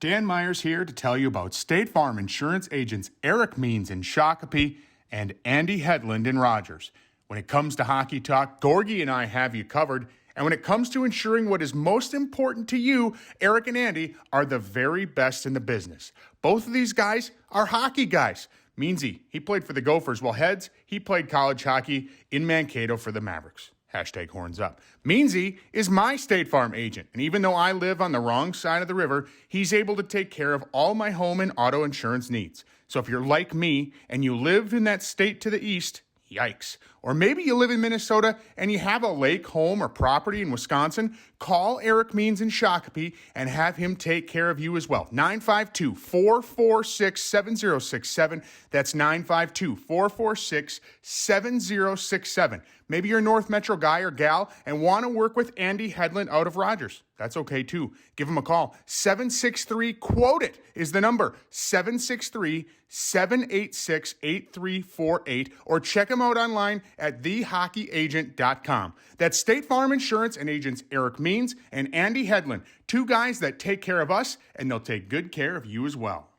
Dan Myers here to tell you about State Farm insurance agents Eric Means in Shakopee and Andy Hedlund in Rogers. When it comes to hockey talk, Gorgie and I have you covered. And when it comes to ensuring what is most important to you, Eric and Andy are the very best in the business. Both of these guys are hockey guys. Meansy, he played for the Gophers, while Heads, he played college hockey in Mankato for the Mavericks. Hashtag horns up. Meansy is my State Farm agent, and even though I live on the wrong side of the river, he's able to take care of all my home and auto insurance needs. So if you're like me and you live in that state to the east, yikes. Or maybe you live in Minnesota and you have a lake, home, or property in Wisconsin, call Eric Means in Shakopee and have him take care of you as well. 952-446-7067. That's 952-446-7067. Maybe you're a North Metro guy or gal and want to work with Andy Hedlund out of Rogers. That's okay too. Give him a call. 763-QUOTE-IT is the number. 763-786-8348. Or check him out online at thehockeyagent.com. That's State Farm Insurance and agents Eric Means and Andy Hedlund. Two guys that take care of us, and they'll take good care of you as well.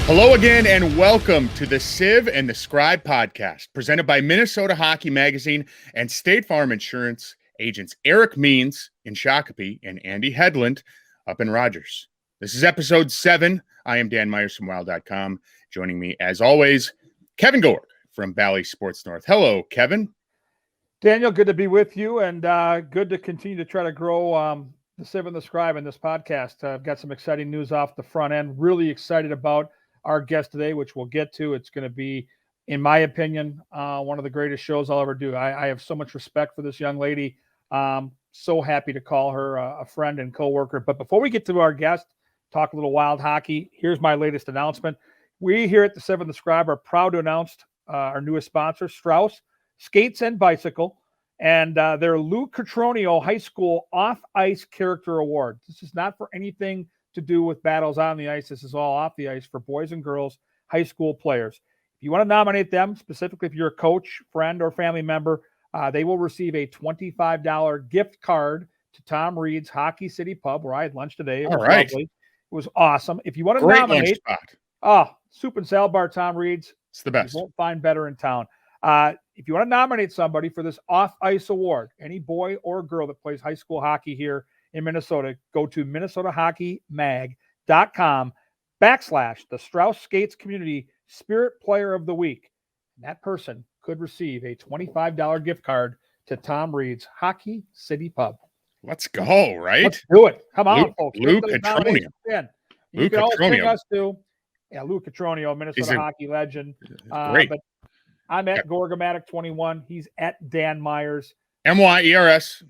Hello again, and welcome to the Sieve and the Scribe podcast, presented by Minnesota Hockey Magazine and State Farm Insurance agents Eric Means in Shakopee and Andy Hedlund up in Rogers. This is episode 7. I am Dan Myers from Wild.com. Joining me, as always, Kevin Gorg from Bally Sports North. Hello, Kevin. Daniel, good to be with you, and good to continue to try to grow the Sieve and the Scribe in this podcast. I've got some exciting news off the front end. Really excited about our guest today, which we'll get to. It's going to be, in my opinion, one of the greatest shows I'll ever do. I have so much respect for this young lady. So happy to call her a friend and coworker. But before we get to our guest, talk a little Wild hockey, here's my latest announcement. We here at the Sieve and the Scribe are proud to announce our newest sponsor, Strauss Skates and Bicycle, and their Lou Cotroneo High School Off-Ice Character Award. This is not for anything to do with battles on the ice. This is all off the ice for boys and girls, high school players. If you want to nominate them, specifically if you're a coach, friend, or family member, they will receive a $25 gift card to Tom Reed's Hockey City Pub, where I had lunch today. It was lovely. It was awesome. If you want to nominate, soup and salad bar, Tom Reed's. It's the best. You won't find better in town. If you want to nominate somebody for this off-ice award, any boy or girl that plays high school hockey here in Minnesota, go to minnesotahockeymag.com/the Strauss Skates Community Spirit Player of the Week. And that person could receive a $25 gift card to Tom Reed's Hockey City Pub. Let's go, right? Let's do it. Come on, folks. Lou Cotroneo. You can always pick us too. Yeah, Lou Cotroneo, Minnesota hockey legend. Great. But I'm at Gorgomatic21. He's at Dan Myers. MYERS.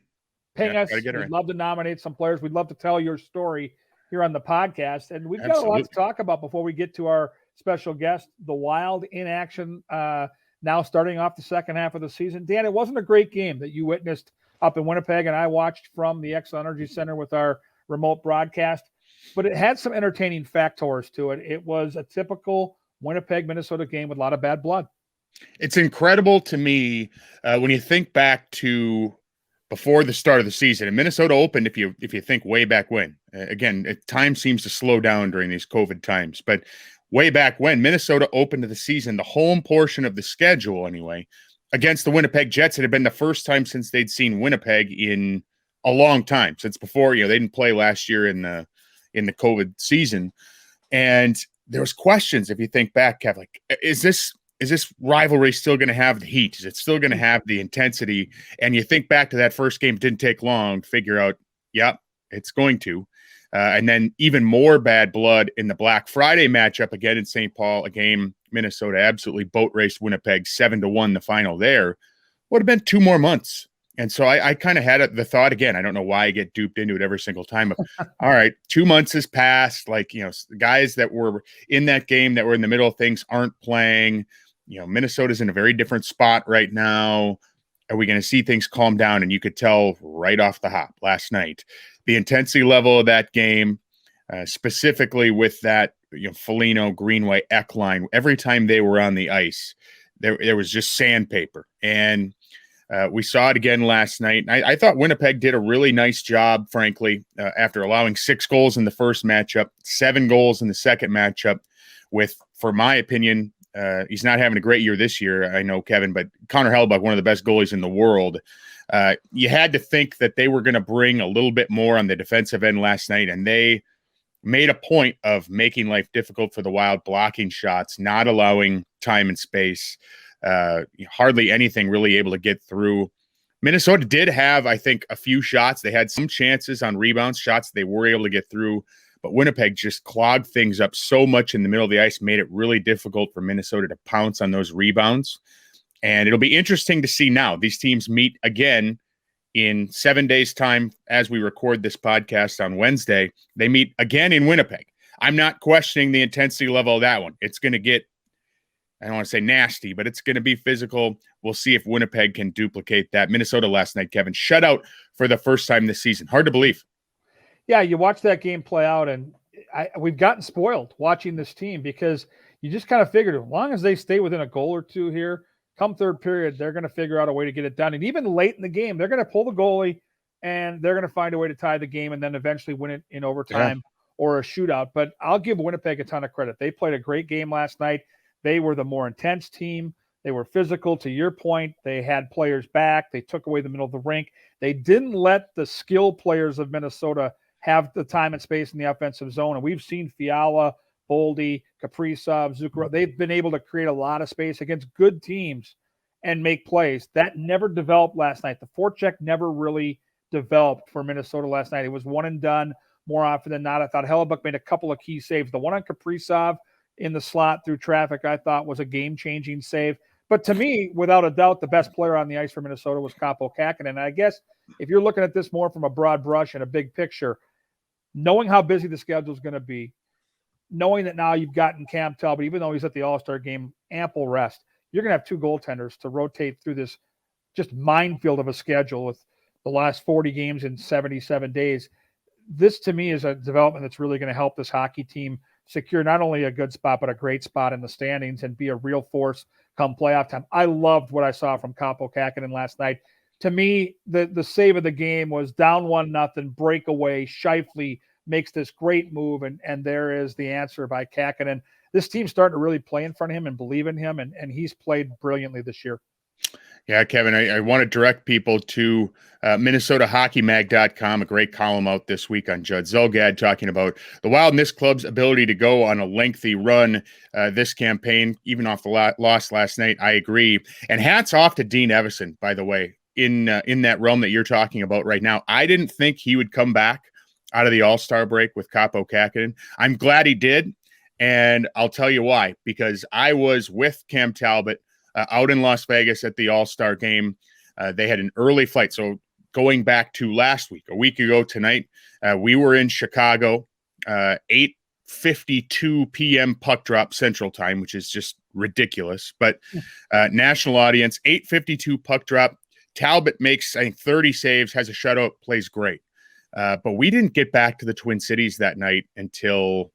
Ping us. We'd love to nominate some players. We'd love to tell your story here on the podcast. And we've got a lot to talk about before we get to our special guest, the Wild in action now starting off the second half of the season. Dan, it wasn't a great game that you witnessed up in Winnipeg, and I watched from the Xcel Energy Center with our remote broadcast, but it had some entertaining factors to it. It was a typical Winnipeg, Minnesota game with a lot of bad blood. It's incredible to me when you think back to before the start of the season. And Minnesota opened, if you think way back when. Again, time seems to slow down during these COVID times, but way back when Minnesota opened the season, the home portion of the schedule anyway, against the Winnipeg Jets, it had been the first time since they'd seen Winnipeg in a long time, since before, they didn't play last year in the COVID season. And there was questions, if you think back, Kev, like, is this rivalry still going to have the heat? Is it still going to have the intensity? And you think back to that first game, it didn't take long to figure out, it's going to. And then even more bad blood in the Black Friday matchup again in St. Paul, a game Minnesota absolutely boat raced Winnipeg 7-1, the final there. Would have been 2 more months. And so I kind of had the thought again, I don't know why I get duped into it every single time. All right, 2 months has passed. Like, the guys that were in that game that were in the middle of things aren't playing. Minnesota's in a very different spot right now. Are we going to see things calm down? And you could tell right off the hop last night, the intensity level of that game, specifically with that Foligno, Greenway, Eckline, every time they were on the ice, there was just sandpaper. And we saw it again last night. I thought Winnipeg did a really nice job, frankly, after allowing 6 goals in the first matchup, 7 goals in the second matchup with, for my opinion, he's not having a great year this year, I know, Kevin, but Connor Hellebuyck, one of the best goalies in the world. You had to think that they were going to bring a little bit more on the defensive end last night, and they made a point of making life difficult for the Wild, blocking shots, not allowing time and space, hardly anything really able to get through. Minnesota did have, I think, a few shots. They had some chances on rebounds, shots they were able to get through, but Winnipeg just clogged things up so much in the middle of the ice, made it really difficult for Minnesota to pounce on those rebounds. And it'll be interesting to see now. These teams meet again in 7 days' time as we record this podcast on Wednesday. They meet again in Winnipeg. I'm not questioning the intensity level of that one. It's going to get, I don't want to say nasty, but it's going to be physical. We'll see if Winnipeg can duplicate that. Minnesota last night, Kevin, shut out for the first time this season. Hard to believe. Yeah, you watch that game play out, and we've gotten spoiled watching this team because you just kind of figured as long as they stay within a goal or two here, come third period, they're going to figure out a way to get it done. And even late in the game, they're going to pull the goalie, and they're going to find a way to tie the game and then eventually win it in overtime or a shootout. But I'll give Winnipeg a ton of credit. They played a great game last night. They were the more intense team. They were physical, to your point. They had players back. They took away the middle of the rink. They didn't let the skill players of Minnesota have the time and space in the offensive zone. And we've seen Fiala, Boldy, Kaprizov, Zuccarello. They've been able to create a lot of space against good teams and make plays. That never developed last night. The forecheck never really developed for Minnesota last night. It was one and done more often than not. I thought Hellebuyck made a couple of key saves. The one on Kaprizov in the slot through traffic, I thought was a game-changing save. But to me, without a doubt, the best player on the ice for Minnesota was Kaapo Kähkönen. And I guess if you're looking at this more from a broad brush and a big picture, knowing how busy the schedule is going to be, knowing that now you've gotten Cam Talbot, even though he's at the All-Star game, ample rest, you're going to have 2 goaltenders to rotate through this just minefield of a schedule with the last 40 games in 77 days. This, to me, is a development that's really going to help this hockey team secure not only a good spot, but a great spot in the standings and be a real force come playoff time. I loved what I saw from Kaapo Kähkönen last night. To me, the save of the game was down 1-0, breakaway. Scheifele makes this great move, and there is the answer by Kähkönen. This team's starting to really play in front of him and believe in him, and he's played brilliantly this year. Yeah, Kevin, I want to direct people to MinnesotaHockeyMag.com, a great column out this week on Judd Zulgad talking about the Wild and this club's ability to go on a lengthy run this campaign, even off the loss last night. I agree. And hats off to Dean Evason, by the way, in that realm that you're talking about right now. I didn't think he would come back out of the All-Star break with Kaapo Kähkönen. I'm glad he did, and I'll tell you why. Because I was with Cam Talbot out in Las Vegas at the All-Star game. They had an early flight. So going back to last week, a week ago tonight, we were in Chicago, 8:52 p.m. puck drop Central Time, which is just ridiculous. But national audience, 8:52 puck drop. Talbot makes, I think, 30 saves, has a shutout, plays great. But we didn't get back to the Twin Cities that night until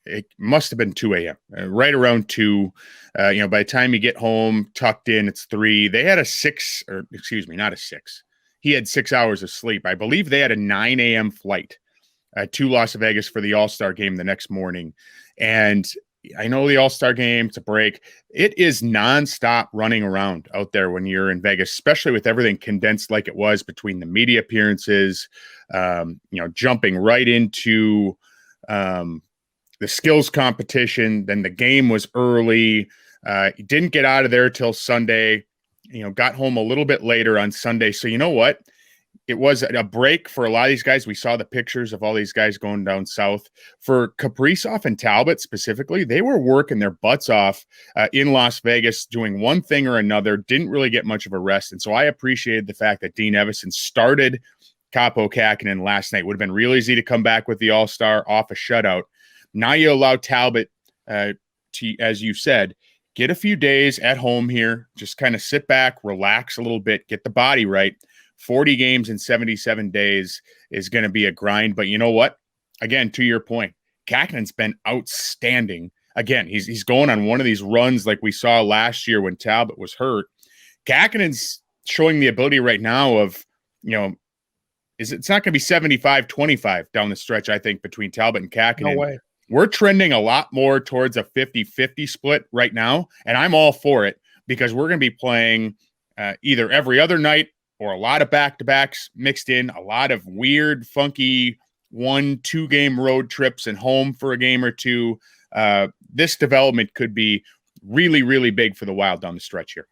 it must have been 2 a.m., right around 2. By the time you get home, tucked in, it's 3. They had not a 6. He had 6 hours of sleep. I believe they had a 9 a.m. flight to Las Vegas for the All-Star game the next morning. And I know the All-Star game, it's a break. It is nonstop running around out there when you're in Vegas, especially with everything condensed like it was between the media appearances, jumping right into the skills competition. Then the game was early. Didn't get out of there till Sunday, got home a little bit later on Sunday. So you know what? It was a break for a lot of these guys. We saw the pictures of all these guys going down south. For Kaprizov and Talbot specifically, they were working their butts off in Las Vegas, doing one thing or another, didn't really get much of a rest. And so I appreciated the fact that Dean Evason started Kaapo Kähkönen last night. Would have been real easy to come back with the All-Star off a shutout. Now you allow Talbot, to, as you said, get a few days at home here, just kind of sit back, relax a little bit, get the body right. 40 games in 77 days is going to be a grind. But you know what? Again, to your point, Kakanen's been outstanding. Again, he's going on one of these runs like we saw last year when Talbot was hurt. Kakanen's showing the ability right now of, it's not going to be 75-25 down the stretch, I think, between Talbot and Kakinen. No way. We're trending a lot more towards a 50-50 split right now, and I'm all for it because we're going to be playing either every other night or a lot of back-to-backs mixed in, a lot of weird, funky 1-2 game road trips and home for a game or two. This development could be really, really big for the Wild down the stretch here.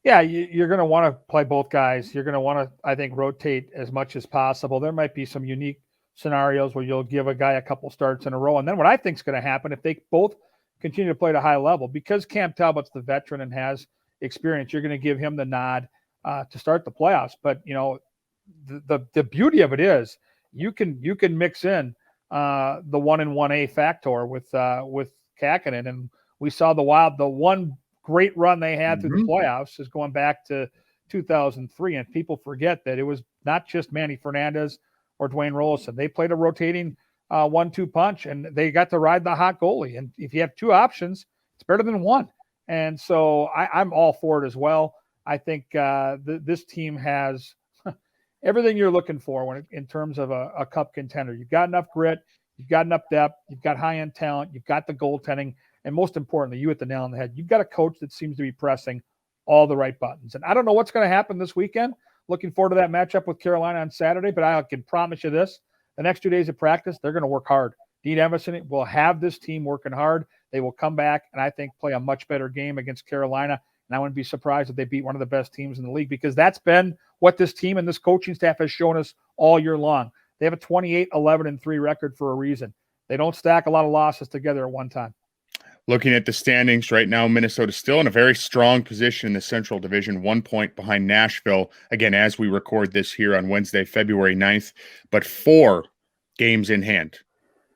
Yeah, you're going to want to play both guys. You're going to want to, I think, rotate as much as possible. There might be some unique scenarios where you'll give a guy a couple starts in a row. And then what I think is going to happen if they both continue to play at a high level, because Cam Talbot's the veteran and has experience, you're going to give him the nod to start the playoffs. But, the beauty of it is you can mix in the 1-1A factor with Kakinen. And we saw the Wild, the one great run they had through the playoffs is going back to 2003. And people forget that it was not just Manny Fernandez or Dwayne Rollison. They played a rotating 1-2 punch, and they got to ride the hot goalie. And if you have two options, it's better than one. And so I'm all for it as well. I think this team has everything you're looking for in terms of a cup contender. You've got enough grit, you've got enough depth, you've got high-end talent, you've got the goaltending, and most importantly, you hit the nail on the head. You've got a coach that seems to be pressing all the right buttons. And I don't know what's going to happen this weekend. Looking forward to that matchup with Carolina on Saturday, but I can promise you this. The next 2 days of practice, they're going to work hard. Dean Emerson will have this team working hard. They will come back and I think play a much better game against Carolina. And I wouldn't be surprised if they beat one of the best teams in the league, because that's been what this team and this coaching staff has shown us all year long. They have a 28-11-3 record for a reason. They don't stack a lot of losses together at one time. Looking at the standings right now, Minnesota still in a very strong position in the Central Division, 1 point behind Nashville, again, as we record this here on Wednesday, February 9th, but 4 games in hand.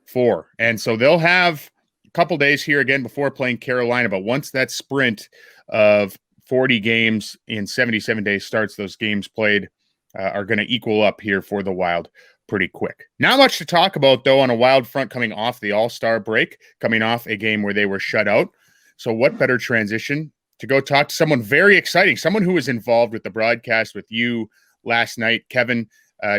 4. And so they'll have a couple days here again before playing Carolina, but once that sprint of 40 games in 77 days starts, those games played are going to equal up here for the Wild pretty quick. Not much to talk about, though, on a Wild front coming off the All-Star break, coming off a game where they were shut out. So what better transition to go talk to someone very exciting, someone who was involved with the broadcast with you last night, Kevin.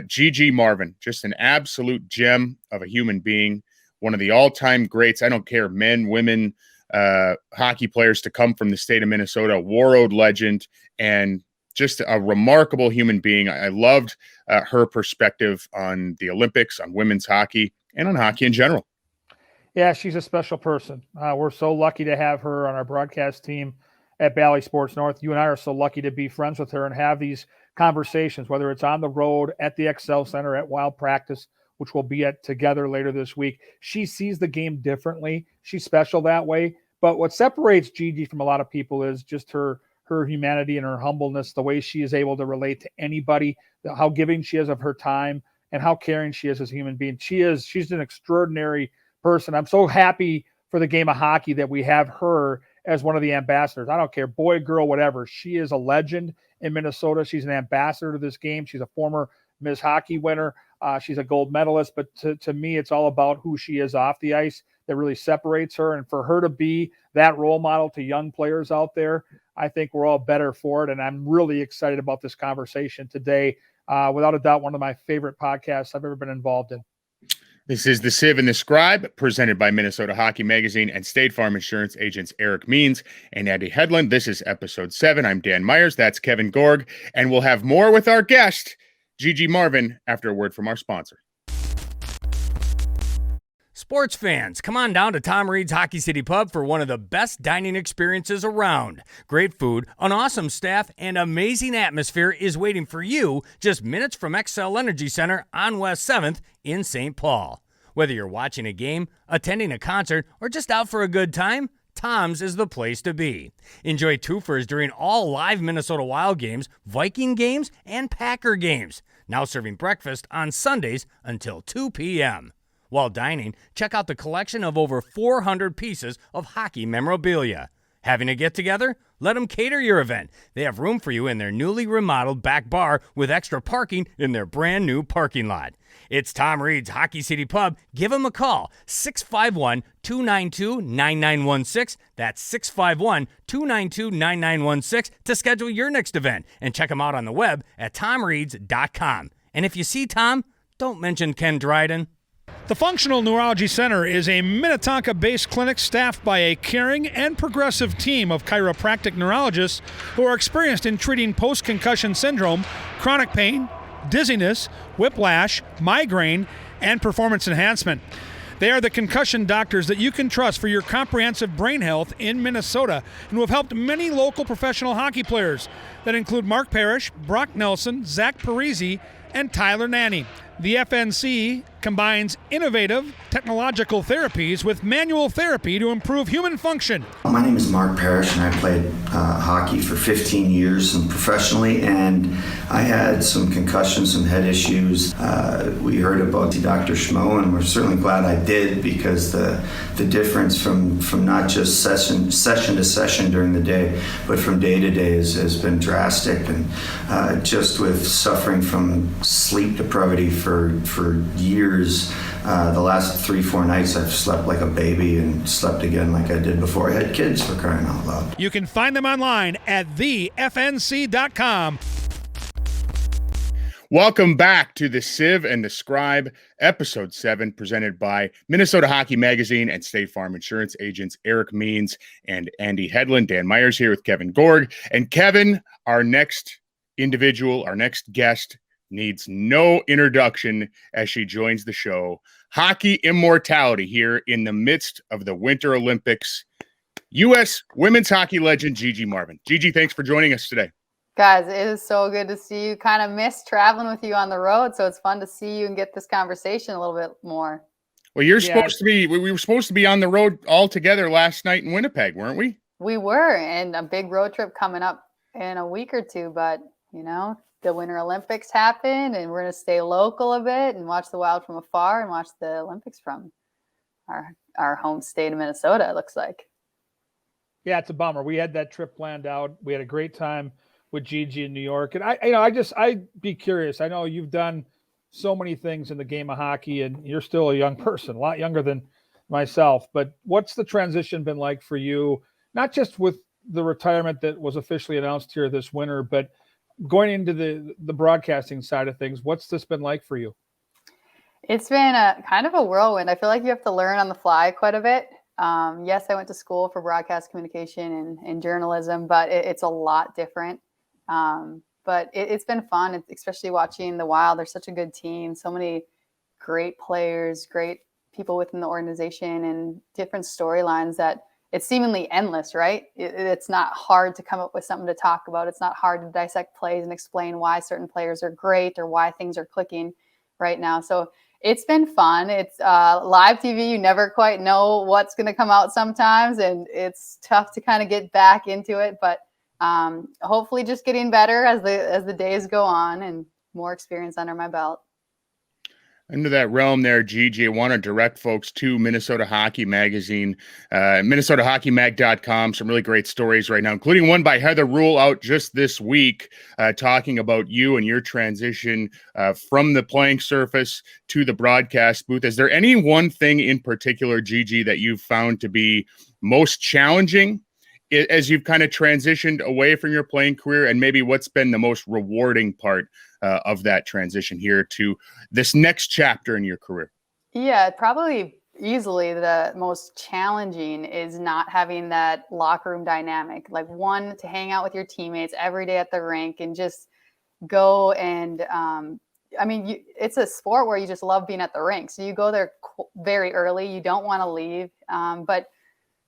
Gigi Marvin, just an absolute gem of a human being, one of the all-time greats. I don't care, men, women, hockey players to come from the state of Minnesota, Warroad legend, and just a remarkable human being. I loved her perspective on the Olympics, on women's hockey, and on hockey in general. Yeah, she's a special person. We're so lucky to have her on our broadcast team at Bally Sports North. You and I are so lucky to be friends with her and have these conversations, whether it's on the road, at the Excel Center, at Wild Practice, which we'll be at together later this week. She sees the game differently. She's special that way. But what separates Gigi from a lot of people is just her humanity and her humbleness, the way she is able to relate to anybody, how giving she is of her time, and how caring she is as a human being. She's an extraordinary person. I'm so happy for the game of hockey that we have her as one of the ambassadors. I don't care, boy, girl, whatever. She is a legend in Minnesota. She's an ambassador to this game. She's a former Ms. Hockey winner. She's a gold medalist. But to me, it's all about who she is off the ice that really separates her. And for her to be that role model to young players out there, I think we're all better for it. And I'm really excited about this conversation today. Without a doubt, one of my favorite podcasts I've ever been involved in. This is the Sieve and the Scribe, presented by Minnesota Hockey Magazine and State Farm Insurance agents Eric Means and Andy Hedlund. This is episode 7. I'm Dan Myers. That's Kevin Gorg. And we'll have more with our guest, Gigi Marvin, after a word from our sponsor. Sports fans, come on down to Tom Reed's Hockey City Pub for one of the best dining experiences around. Great food, an awesome staff, and amazing atmosphere is waiting for you just minutes from XL Energy Center on West 7th in St. Paul. Whether you're watching a game, attending a concert, or just out for a good time, Tom's is the place to be. Enjoy twofers during all live Minnesota Wild games, Viking games, and Packer games. Now serving breakfast on Sundays until 2 p.m. While dining, check out the collection of over 400 pieces of hockey memorabilia. Having a get-together? Let them cater your event. They have room for you in their newly remodeled back bar with extra parking in their brand new parking lot. It's Tom Reed's Hockey City Pub. Give them a call, 651-292-9916. That's 651-292-9916 to schedule your next event. And check them out on the web at tomreeds.com. And if you see Tom, don't mention Ken Dryden. The Functional Neurology Center is a Minnetonka-based clinic staffed by a caring and progressive team of chiropractic neurologists who are experienced in treating post-concussion syndrome, chronic pain, dizziness, whiplash, migraine, and performance enhancement. They are the concussion doctors that you can trust for your comprehensive brain health in Minnesota and who have helped many local professional hockey players that include Mark Parrish, Brock Nelson, Zach Parisi, and Tyler Nanny. The FNC combines innovative technological therapies with manual therapy to improve human function. My name is Mark Parrish, and I played hockey for 15 years and professionally, and I had some concussions, some head issues. We heard about Dr. Schmo, and we're certainly glad I did, because the difference from not just session to session during the day, but from day to day has been drastic. And just with suffering from sleep depravity for years, the last 3-4 nights I've slept like a baby and slept again like I did before I had kids, for crying out loud. You can find them online at thefnc.com. Welcome back to the Sieve and the Scribe, episode 7, presented by Minnesota Hockey Magazine and State Farm Insurance agents Eric Means and Andy Hedlund. Dan Myers here with Kevin Gorg. And Kevin, our next individual, our next guest, needs no introduction as she joins the show. Hockey immortality here in the midst of the Winter Olympics. U.S. women's hockey legend Gigi Marvin. Gigi, thanks for joining us today. Guys, it is so good to see you. Kind of missed traveling with you on the road, so it's fun to see you and get this conversation a little bit more. Well, you're supposed to be, we were supposed to be on the road all together last night in Winnipeg, weren't we? We were, and a big road trip coming up in a week or two, but, you know, the Winter Olympics happened, and we're going to stay local a bit and watch the Wild from afar and watch the Olympics from our home state of Minnesota, it looks like. Yeah, it's a bummer. We had that trip planned out. We had a great time with Gigi in New York. And I'd be curious. I know you've done so many things in the game of hockey, and you're still a young person, a lot younger than myself. But what's the transition been like for you, not just with the retirement that was officially announced here this winter, but going into the broadcasting side of things? What's this been like for you? It's been a kind of a whirlwind. I feel like you have to learn on the fly quite a bit. Yes, I went to school for broadcast communication and journalism, but it's a lot different. But it's been fun, especially watching the Wild. They're such a good team, so many great players, great people within the organization, and different storylines that it's seemingly endless, right? It's not hard to come up with something to talk about. It's not hard to dissect plays and explain why certain players are great or why things are clicking right now. So it's been fun. It's live TV. You never quite know what's going to come out sometimes, and it's tough to kind of get back into it, but hopefully just getting better as the days go on and more experience under my belt. Into that realm there, Gigi, I want to direct folks to Minnesota Hockey Magazine, MinnesotaHockeyMag.com. Some really great stories right now, including one by Heather Rule out just this week, talking about you and your transition from the playing surface to the broadcast booth. Is there any one thing in particular, Gigi, that you've found to be most challenging as you've kind of transitioned away from your playing career, and maybe what's been the most rewarding part of that transition here to this next chapter in your career? Yeah, probably easily the most challenging is not having that locker room dynamic. Like, one, to hang out with your teammates every day at the rink and just go and, it's a sport where you just love being at the rink. So you go there very early. You don't want to leave.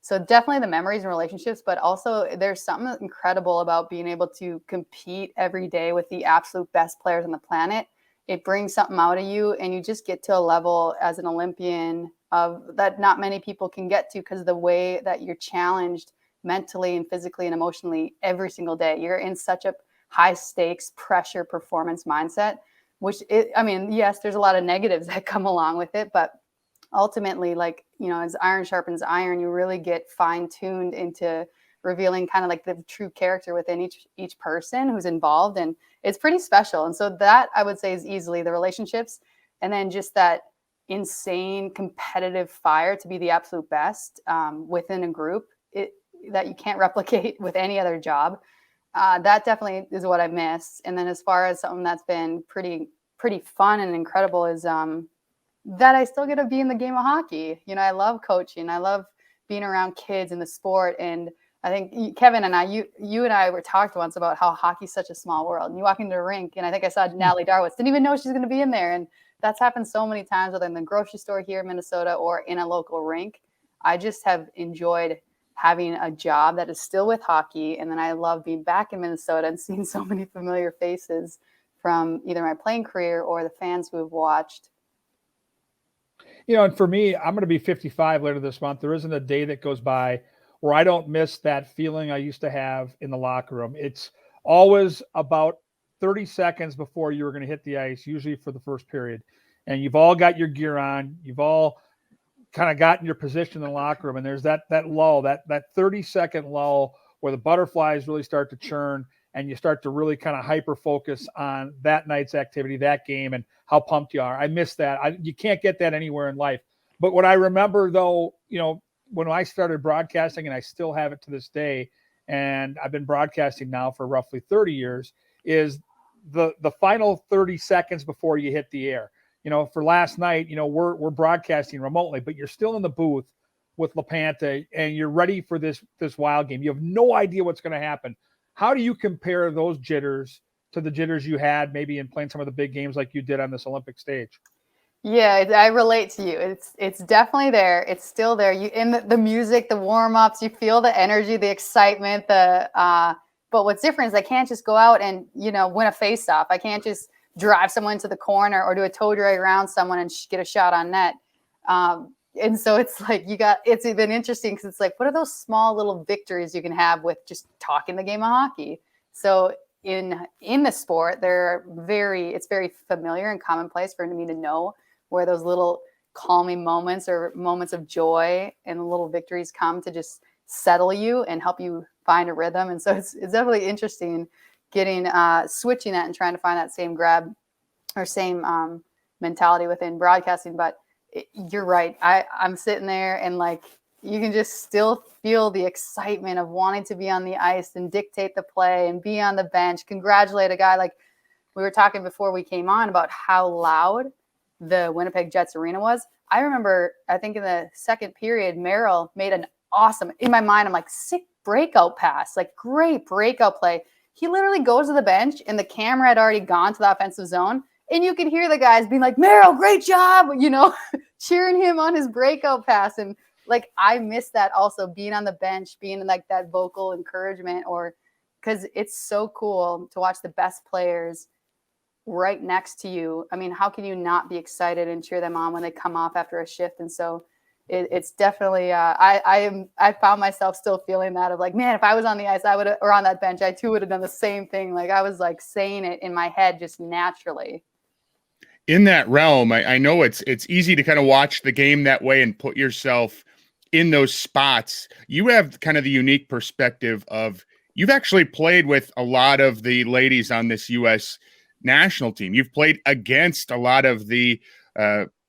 So definitely the memories and relationships, but also there's something incredible about being able to compete every day with the absolute best players on the planet. It brings something out of you, and you just get to a level as an Olympian of that not many people can get to, because of the way that you're challenged mentally and physically and emotionally every single day. You're in such a high stakes pressure performance mindset, yes, there's a lot of negatives that come along with it, but ultimately, as iron sharpens iron, you really get fine-tuned into revealing kind of like the true character within each person who's involved. And it's pretty special. And so that I would say is easily the relationships. And then just that insane competitive fire to be the absolute best within a group that you can't replicate with any other job. That definitely is what I miss. And then as far as something that's been pretty fun and incredible is that I still get to be in the game of hockey. You know, I love coaching. I love being around kids in the sport. And I think Kevin and you and I were talked once about how hockey's such a small world. And you walk into a rink, and I think I saw Natalie Darwitz, didn't even know she's going to be in there. And that's happened so many times, whether in the grocery store here in Minnesota or in a local rink. I just have enjoyed having a job that is still with hockey. And then I love being back in Minnesota and seeing so many familiar faces from either my playing career or the fans who have watched. You know, and for me, I'm going to be 55 later this month. There isn't a day that goes by where I don't miss that feeling I used to have in the locker room. It's always about 30 seconds before you were going to hit the ice, usually for the first period. And you've all got your gear on. You've all kind of gotten your position in the locker room. And there's that lull, that 30-second lull where the butterflies really start to churn and you start to really kind of hyper focus on that night's activity, that game, and how pumped you are. I miss that. You can't get that anywhere in life. But what I remember, though, you know, when I started broadcasting, and I still have it to this day, and I've been broadcasting now for roughly 30 years, is the final 30 seconds before you hit the air. You know, for last night, you know, we're broadcasting remotely, but you're still in the booth with LaPanta, and you're ready for this wild game. You have no idea what's going to happen. How do you compare those jitters to the jitters you had maybe in playing some of the big games like you did on this Olympic stage? Yeah, I relate to you. It's definitely there. It's still there. You in the music, the warm-ups, you feel the energy, the excitement, but what's different is I can't just go out and, you know, win a face-off. I can't just drive someone to the corner or do a toe drag around someone and get a shot on net. And so it's like it's been interesting because it's like, what are those small little victories you can have with just talking the game of hockey? So in the sport, it's very familiar and commonplace for me to know where those little calming moments or moments of joy and little victories come to just settle you and help you find a rhythm. And so it's definitely interesting getting switching that and trying to find that same grab or same mentality within broadcasting. But you're right. I'm sitting there and like you can just still feel the excitement of wanting to be on the ice and dictate the play and be on the bench, congratulate a guy. Like we were talking before we came on about how loud the Winnipeg Jets arena was. I remember, I think in the second period, Merrill made an awesome, in my mind, I'm like, sick breakout pass, like great breakout play. He literally goes to the bench and the camera had already gone to the offensive zone. And you could hear the guys being like, Merrill, great job, you know, cheering him on his breakout pass. And like, I miss that also, being on the bench, being like that vocal encouragement, or because it's so cool to watch the best players right next to you. I mean, how can you not be excited and cheer them on when they come off after a shift? And so it's definitely, I found myself still feeling that of like, man, if I was on the ice, or on that bench, I too would have done the same thing. Like I was like saying it in my head just naturally. In that realm, I know it's easy to kind of watch the game that way and put yourself in those spots. You have kind of the unique perspective of you've actually played with a lot of the ladies on this U.S. national team. You've played against a lot of the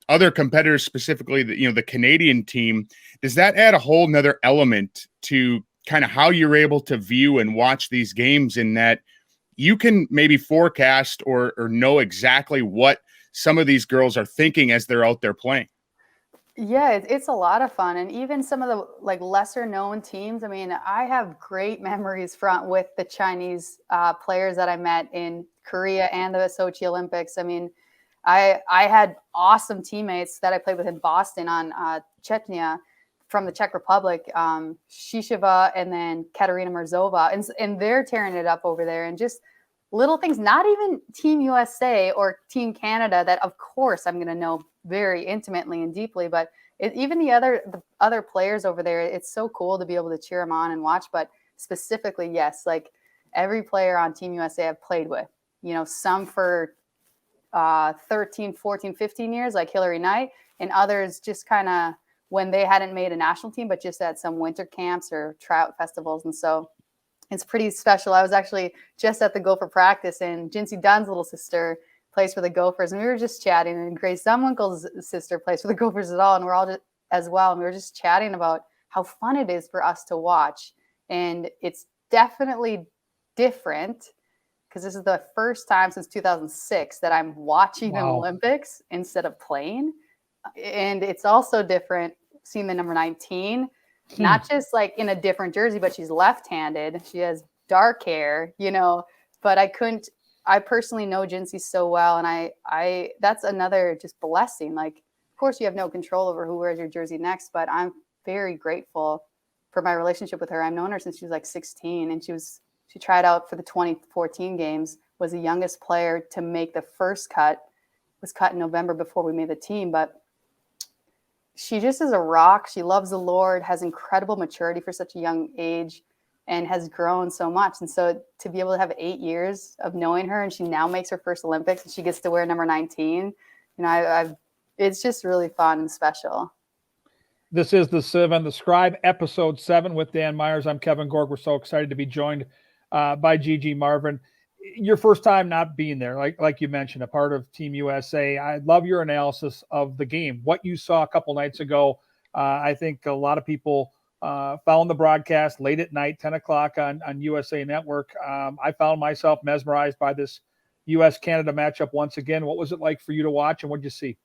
other competitors, specifically the Canadian team. Does that add a whole nother element to kind of how you're able to view and watch these games, in that you can maybe forecast or know exactly what some of these girls are thinking as they're out there playing? Yeah, it's a lot of fun. And even some of the like lesser known teams. I mean, I have great memories with the Chinese players that I met in Korea and the Sochi Olympics. I mean, I had awesome teammates that I played with in Boston on Chechnya from the Czech Republic, Shisheva and then Katerina Murzova. And they're tearing it up over there. And just little things, not even Team USA or Team Canada, that of course I'm going to know very intimately and deeply, but even the other players over there, it's so cool to be able to cheer them on and watch. But specifically, yes, like every player on Team USA I've played with, you know, some for 13, 14, 15 years, like Hillary Knight, and others just kind of when they hadn't made a national team, but just at some winter camps or tryout festivals. And so it's pretty special. I was actually just at the Gopher practice, and Jinsey Dunn's little sister plays for the Gophers, and we were just chatting, and Grace Dunwinkle's sister plays for the Gophers and we're all just as well. And we were just chatting about how fun it is for us to watch. And it's definitely different because this is the first time since 2006 that I'm watching an Olympics instead of playing. And it's also different seeing the number 19, not just like in a different jersey, but she's left-handed. She has dark hair, but I personally know Jinsey so well. And I that's another just blessing. Like, of course you have no control over who wears your jersey next, but I'm very grateful for my relationship with her. I've known her since she was like 16, and she tried out for the 2014 games, was the youngest player to make the first cut, was cut in November before we made the team. But she just is a rock. She loves the Lord, has incredible maturity for such a young age, and has grown so much. And so to be able to have 8 years of knowing her, and she now makes her first Olympics, and she gets to wear number 19, it's just really fun and special. This is the Sieve and the Scribe, episode 7 with Dan Myers. I'm Kevin Gorg. We're so excited to be joined by Gigi Marvin. Your first time not being there, like you mentioned, a part of Team USA. I love your analysis of the game. What you saw a couple nights ago, I think a lot of people found the broadcast late at night, 10 o'clock on USA Network. I found myself mesmerized by this U.S. Canada matchup once again. What was it like for you to watch, and what did you see?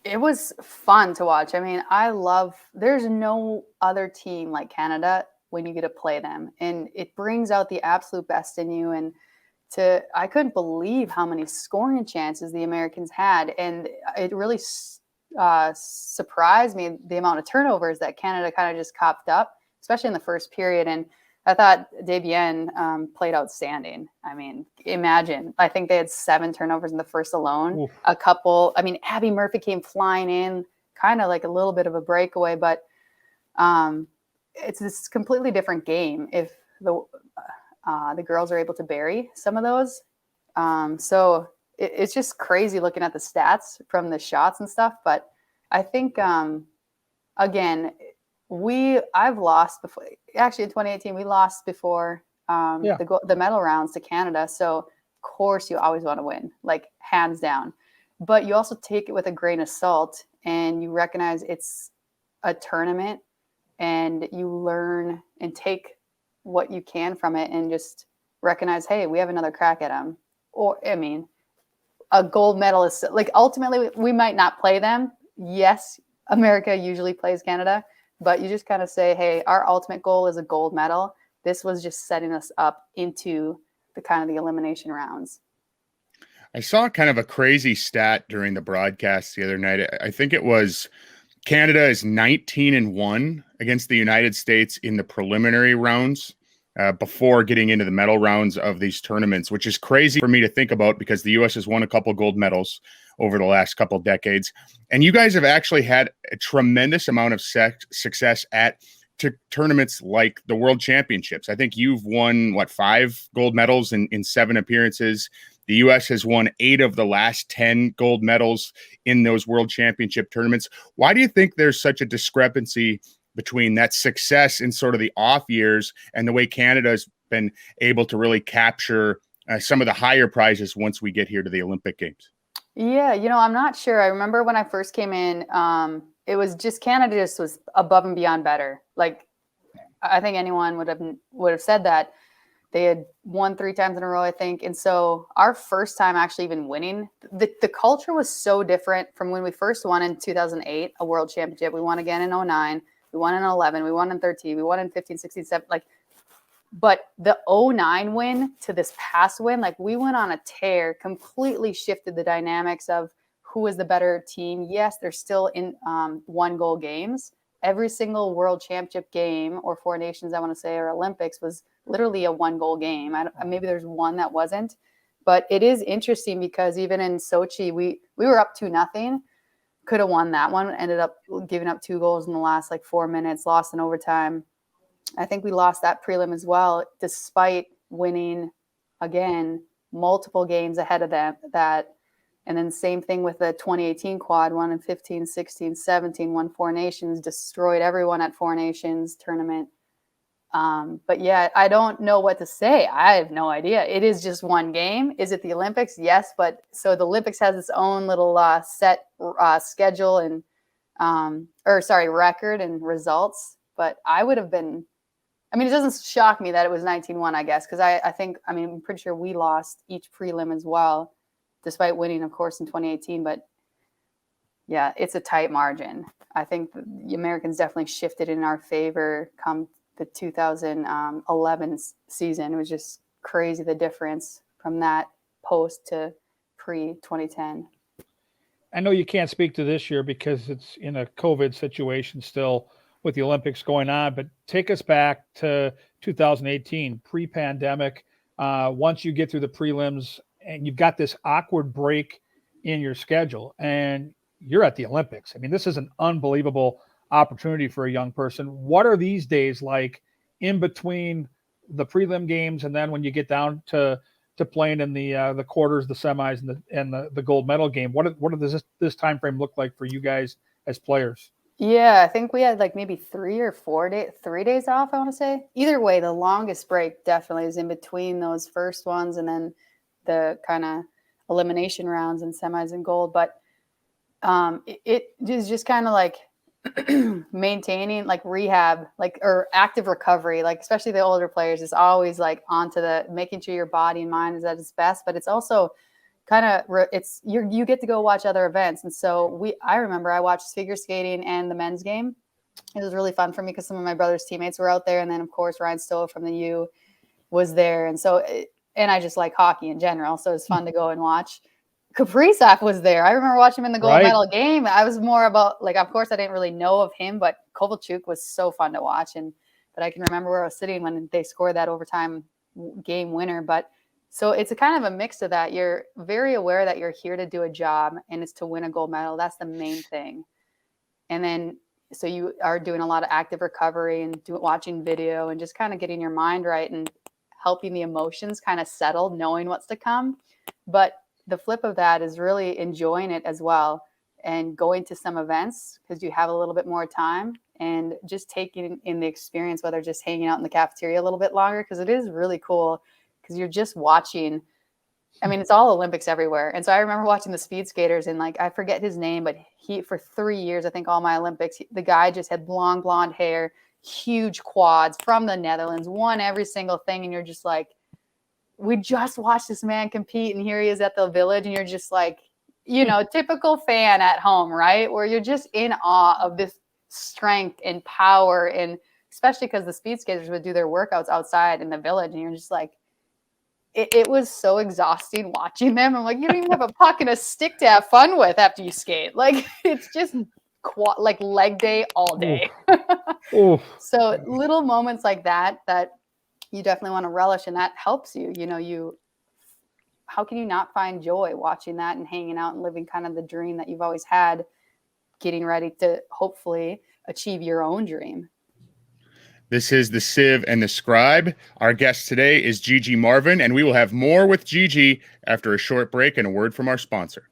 It was fun to watch. I mean, there's no other team like Canada when you get to play them, and it brings out the absolute best in you. And I couldn't believe how many scoring chances the Americans had. And it really surprised me the amount of turnovers that Canada kind of just copped up, especially in the first period. And I thought Debian played outstanding. I mean, imagine, I think they had 7 turnovers in the first alone. Oof. Abby Murphy came flying in, kind of like a little bit of a breakaway, but it's this completely different game if the girls are able to bury some of those. So it's just crazy looking at the stats from the shots and stuff. But I think, again, I've lost before. Actually, in 2018, we lost before the medal rounds to Canada. So, of course, you always want to win, like hands down. But you also take it with a grain of salt, and you recognize it's a tournament, and you learn and take what you can from it, and just recognize, hey, we have another crack at them. Or, I mean, a gold medalist, like ultimately, we might not play them. Yes, America usually plays Canada. But you just kind of say, hey, our ultimate goal is a gold medal. This was just setting us up into the elimination rounds. I saw kind of a crazy stat during the broadcast the other night. I think it was Canada is 19-1 against the United States in the preliminary rounds before getting into the medal rounds of these tournaments, which is crazy for me to think about because the U.S. has won a couple gold medals over the last couple decades. And you guys have actually had a tremendous amount of success at tournaments like the World Championships. I think you've won, 5 gold medals in 7 appearances. The U.S. has won 8 of the last 10 gold medals in those World Championship tournaments. Why do you think there's such a discrepancy between that success in sort of the off years and the way Canada has been able to really capture some of the higher prizes once we get here to the Olympic Games? Yeah, I'm not sure. I remember when I first came in, it was just Canada just was above and beyond better. Like, I think anyone would have said that. They had won 3 times in a row, I think. And so our first time actually even winning, the culture was so different from when we first won in 2008, a world championship. We won again in 2009. We won in 11. We won in 13. We won in 15, 16, 17. But the 2009 win to this past win, we went on a tear, completely shifted the dynamics of who is the better team. Yes, they're still in 1-goal games. Every single world championship game, or 4 nations, I want to say, or Olympics, was literally a 1-goal game. Maybe there's one that wasn't. But it is interesting because even in Sochi, we were up 2-0. Could have won that one. Ended up giving up 2 goals in the last 4 minutes, lost in overtime. I think we lost that prelim as well, despite winning, again, multiple games ahead of that. And then same thing with the 2018 quad, won in 15, 16, 17, won Four Nations, destroyed everyone at Four Nations tournament. But yeah, I don't know what to say. I have no idea. It is just one game. Is it the Olympics? Yes. But so the Olympics has its own little set schedule and, record and results. But I would have been, I mean, it doesn't shock me that it was 19-1, I guess, because I think, I mean, I'm pretty sure we lost each prelim as well, despite winning, of course, in 2018. But yeah, it's a tight margin. I think the Americans definitely shifted in our favor come the 2011 season. It was just crazy, the difference from that post to pre-2010. I know you can't speak to this year because it's in a COVID situation still with the Olympics going on, but take us back to 2018, pre-pandemic. Once you get through the prelims and you've got this awkward break in your schedule and you're at the Olympics. I mean, this is an unbelievable opportunity for a young person. What are these days like in between the prelim games and then when you get down to playing in the quarters, the semis, and the gold medal game? What does this time frame look like for you guys as players? Yeah, I think we had like maybe 3 days off, I want to say. Either way, the longest break definitely is in between those first ones and then the kind of elimination rounds and semis and gold. But it is just kind of like maintaining like rehab, like, or active recovery, like especially the older players is always like onto the making sure your body and mind is at its best, but it's also kind of it's you get to go watch other events. And so I remember I watched figure skating and the men's game. It was really fun for me because some of my brother's teammates were out there, and then of course Ryan Stowe from the U was there, and so and I just like hockey in general, so it's fun to go and watch. Kaprizov was there. I remember watching him in the gold medal game. I was more about, like, of course I didn't really know of him, but Kovalchuk was so fun to watch. But I can remember where I was sitting when they scored that overtime game winner. But so it's a kind of a mix of that. You're very aware that you're here to do a job and it's to win a gold medal. That's the main thing. And then, so you are doing a lot of active recovery and watching video and just kind of getting your mind right and helping the emotions kind of settle, knowing what's to come. But the flip of that is really enjoying it as well and going to some events because you have a little bit more time and just taking in the experience, whether just hanging out in the cafeteria a little bit longer, because it is really cool because you're just watching. I mean, it's all Olympics everywhere. And so I remember watching the speed skaters and, like, I forget his name, but he, for 3 years, I think all my Olympics, the guy just had long blonde hair, huge quads from the Netherlands, won every single thing. And you're just like, we just watched this man compete and here he is at the Village, and you're just like, you know, typical fan at home, right? Where you're just in awe of this strength and power, and especially because the speed skaters would do their workouts outside in the Village, and you're just like, it was so exhausting watching them. I'm like, you don't even have a puck and a stick to have fun with after you skate. Like, it's just like leg day all day. Oof. So little moments like that you definitely want to relish, and that helps you. You know, how can you not find joy watching that and hanging out and living kind of the dream that you've always had, getting ready to hopefully achieve your own dream. This is the Sieve and the Scribe. Our guest today is Gigi Marvin, and we will have more with Gigi after a short break and a word from our sponsor.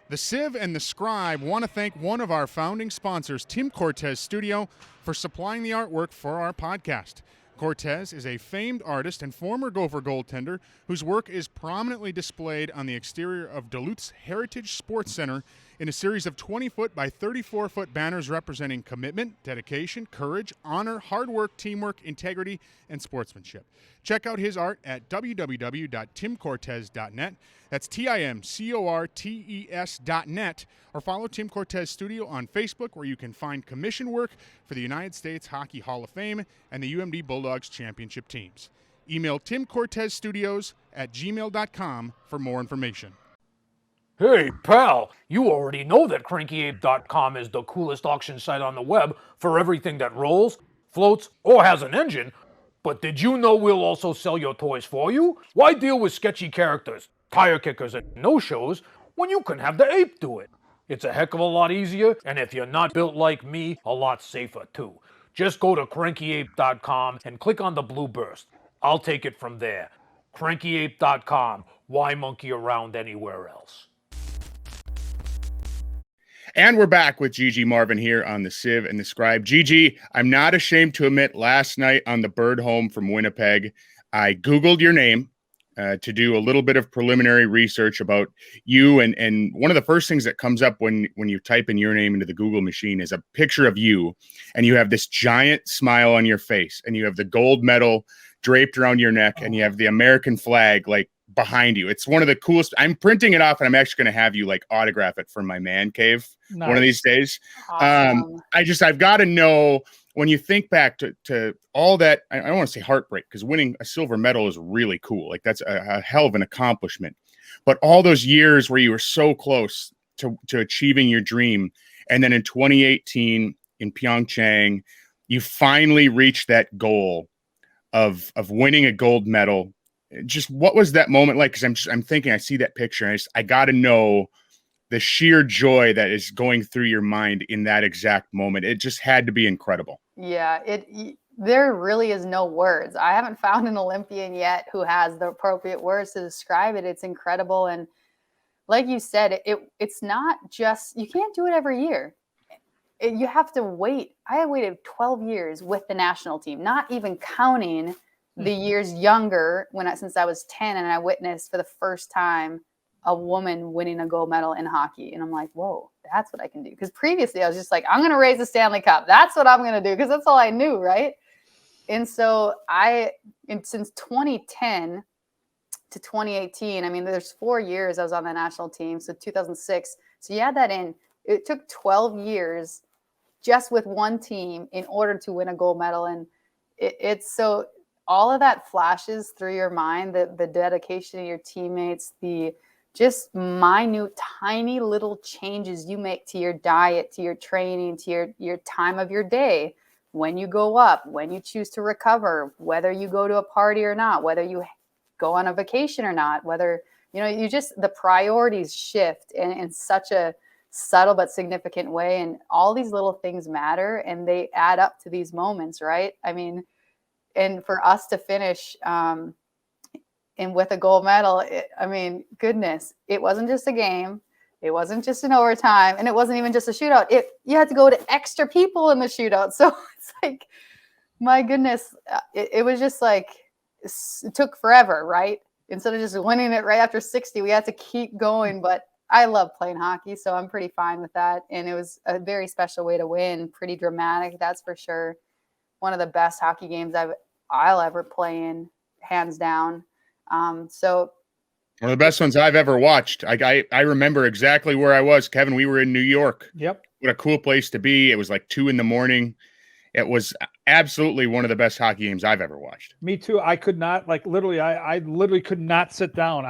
The Sieve and the Scribe want to thank one of our founding sponsors, Tim Cortez Studio, for supplying the artwork for our podcast. Cortez is a famed artist and former Gopher goaltender whose work is prominently displayed on the exterior of Duluth's Heritage Sports Center in a series of 20-foot by 34-foot banners representing commitment, dedication, courage, honor, hard work, teamwork, integrity, and sportsmanship. Check out his art at www.timcortez.net. That's TIMCORTES.net, or follow Tim Cortez Studio on Facebook, where you can find commission work for the United States Hockey Hall of Fame and the UMD Bulldogs championship teams. Email timcortezstudios@gmail.com for more information. Hey, pal, you already know that CrankyApe.com is the coolest auction site on the web for everything that rolls, floats, or has an engine. But did you know we'll also sell your toys for you? Why deal with sketchy characters, tire kickers, and no-shows when you can have the ape do it? It's a heck of a lot easier, and if you're not built like me, a lot safer too. Just go to CrankyApe.com and click on the blue burst. I'll take it from there. CrankyApe.com. Why monkey around anywhere else? And we're back with Gigi Marvin here on the Sieve and the Scribe. Gigi, I'm not ashamed to admit, last night on the bird home from Winnipeg, I Googled your name to do a little bit of preliminary research about you. And one of the first things that comes up when you type in your name into the Google machine is a picture of you. And you have this giant smile on your face, and you have the gold medal draped around your neck, and you have the American flag like behind you. It's one of the coolest. I'm printing it off, and I'm actually going to have you like autograph it from my man cave one of these days. Awesome. I've got to know, when you think back to all that, I don't want to say heartbreak, because winning a silver medal is really cool. Like, that's a hell of an accomplishment. But all those years where you were so close to achieving your dream, and then in 2018 in Pyeongchang, you finally reached that goal of winning a gold medal. Just what was that moment like? Because I'm thinking, I see that picture, and I got to know the sheer joy that is going through your mind in that exact moment. It just had to be incredible. Yeah, there really is no words. I haven't found an Olympian yet who has the appropriate words to describe it. It's incredible. And like you said, it's not just, you can't do it every year. You have to wait. I have waited 12 years with the national team, not even counting the years younger since I was 10, and I witnessed for the first time a woman winning a gold medal in hockey. And I'm like, whoa, that's what I can do. Because previously I was just like, I'm going to raise the Stanley Cup. That's what I'm going to do, because that's all I knew, right? And so since 2010 to 2018, I mean, there's 4 years I was on the national team. So 2006. So you add that in, it took 12 years just with one team in order to win a gold medal. And it's so all of that flashes through your mind, the dedication of your teammates, the just minute, tiny little changes you make to your diet, to your training, to your time of your day, when you go up, when you choose to recover, whether you go to a party or not, whether you go on a vacation or not, whether, the priorities shift in such a subtle but significant way. And all these little things matter, and they add up to these moments, right? I mean, and for us to finish, and with a gold medal, goodness, it wasn't just a game. It wasn't just an overtime, and it wasn't even just a shootout. You had to go to extra people in the shootout. So it's like, my goodness, it was just like, it took forever, right? Instead of just winning it right after 60, we had to keep going. But I love playing hockey, so I'm pretty fine with that. And it was a very special way to win, pretty dramatic, that's for sure. One of the best hockey games I'll ever play in, hands down. So one of the best ones I've ever watched. I remember exactly where I was, Kevin. We were in New York. Yep. What a cool place to be. It was like 2 a.m. It was absolutely one of the best hockey games I've ever watched. Me too. I could not, I literally could not sit down.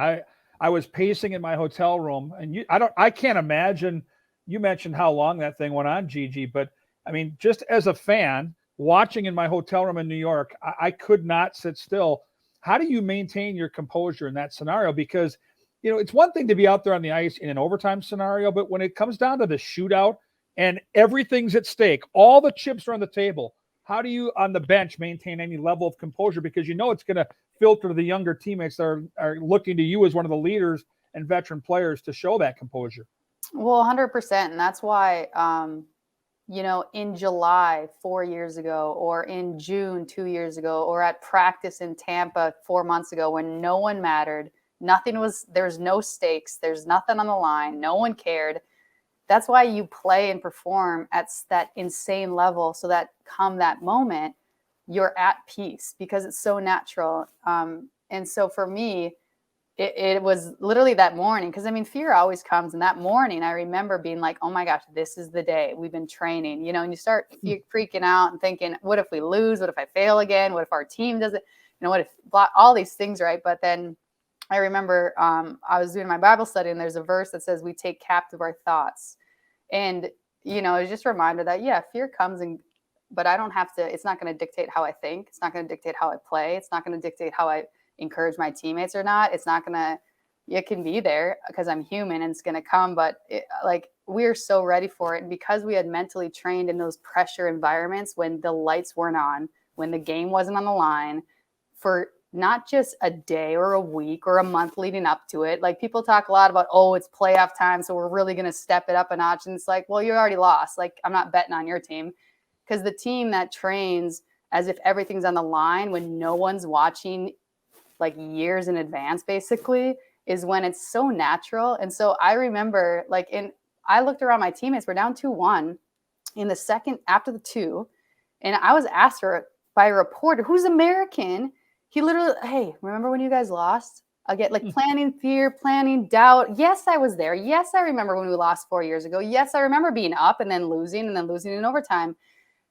I was pacing in my hotel room, and I can't imagine. You mentioned how long that thing went on, Gigi, but I mean, just as a fan watching in my hotel room in New York, I could not sit still. How do you maintain your composure in that scenario? Because, it's one thing to be out there on the ice in an overtime scenario, but when it comes down to the shootout and everything's at stake, all the chips are on the table, how do you on the bench maintain any level of composure? Because it's going to filter to the younger teammates that are looking to you as one of the leaders and veteran players to show that composure. Well, 100%. And that's why, in July 4 years ago, or in June 2 years ago, or at practice in Tampa 4 months ago, when no one mattered, there's no stakes, there's nothing on the line, no one cared. That's why you play and perform at that insane level, so that come that moment, you're at peace, because it's so natural. And so for me, it was literally that morning, because fear always comes. And that morning, I remember being like, oh my gosh, this is the day. We've been training, and you start freaking out and thinking, what if we lose? What if I fail again? What if our team does it? What if all these things, right? But then I remember I was doing my Bible study, and there's a verse that says we take captive our thoughts. And, it's just a reminder that, yeah, fear comes, but I don't have to, it's not going to dictate how I think. It's not going to dictate how I play. It's not going to dictate how I encourage my teammates or not. It's not going to, it can be there because I'm human and it's going to come, but we're so ready for it. And because we had mentally trained in those pressure environments when the lights weren't on, when the game wasn't on the line, for not just a day or a week or a month leading up to it. Like people talk a lot about, oh, it's playoff time, so we're really going to step it up a notch. And it's like, well, you already lost. Like, I'm not betting on your team, because the team that trains as if everything's on the line when no one's watching like years in advance, basically, is when it's so natural. And so I remember I looked around my teammates, we're down 2-1 in the second after the 2. And I was asked by a reporter who's American. He literally, hey, remember when you guys lost? I get like planning fear, planning doubt. Yes, I was there. Yes, I remember when we lost 4 years ago. Yes, I remember being up and then losing in overtime.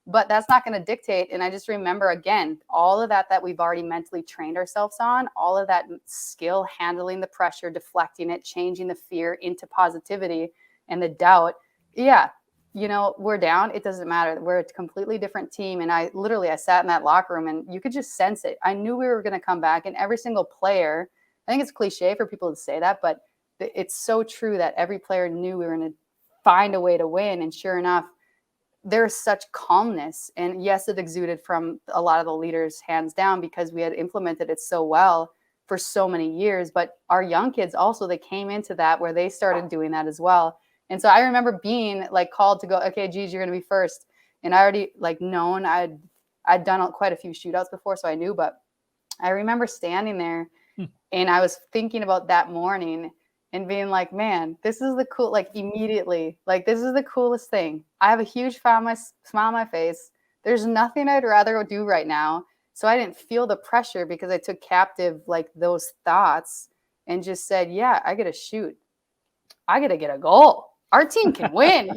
But that's not going to dictate. And I just remember, again, all of that we've already mentally trained ourselves on, all of that skill, handling the pressure, deflecting it, changing the fear into positivity and the doubt. Yeah, we're down. It doesn't matter. We're a completely different team. And I sat in that locker room and you could just sense it. I knew we were going to come back, and every single player, I think it's cliche for people to say that, but it's so true that every player knew we were going to find a way to win. And sure enough, there's such calmness. And yes, it exuded from a lot of the leaders, hands down, because we had implemented it so well for so many years. But our young kids also, they came into that where they started doing that as well. And so I remember being like called to go, okay, Gigi, you're going to be first. And I already known I'd done quite a few shootouts before, so I knew. But I remember standing there and I was thinking about that morning and being like, man, this is the cool, immediately, this is the coolest thing. I have a huge smile on my face. There's nothing I'd rather do right now. So I didn't feel the pressure because I took captive those thoughts and just said, yeah, I got to shoot. I got to get a goal. Our team can win,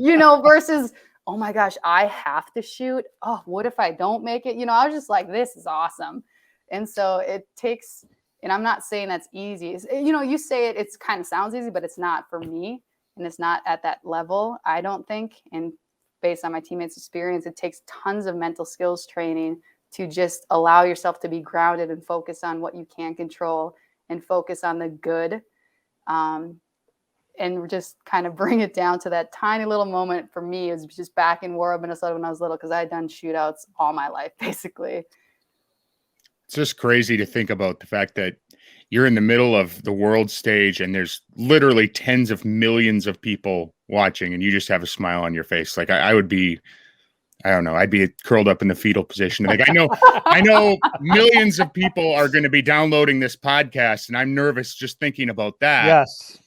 versus, oh my gosh, I have to shoot. Oh, what if I don't make it? I was just like, this is awesome. And so it takes, and I'm not saying that's easy. You say it kind of sounds easy, but it's not for me. And it's not at that level, I don't think. And based on my teammates' experience, it takes tons of mental skills training to just allow yourself to be grounded and focus on what you can control and focus on the good. And just kind of bring it down to that tiny little moment. For me, it was just back in Warren, Minnesota when I was little, because I had done shootouts all my life, basically. It's just crazy to think about the fact that you're in the middle of the world stage and there's literally tens of millions of people watching and you just have a smile on your face. Like I would be, I don't know, I'd be curled up in the fetal position. Like I know millions of people are going to be downloading this podcast, and I'm nervous just thinking about that. Yes.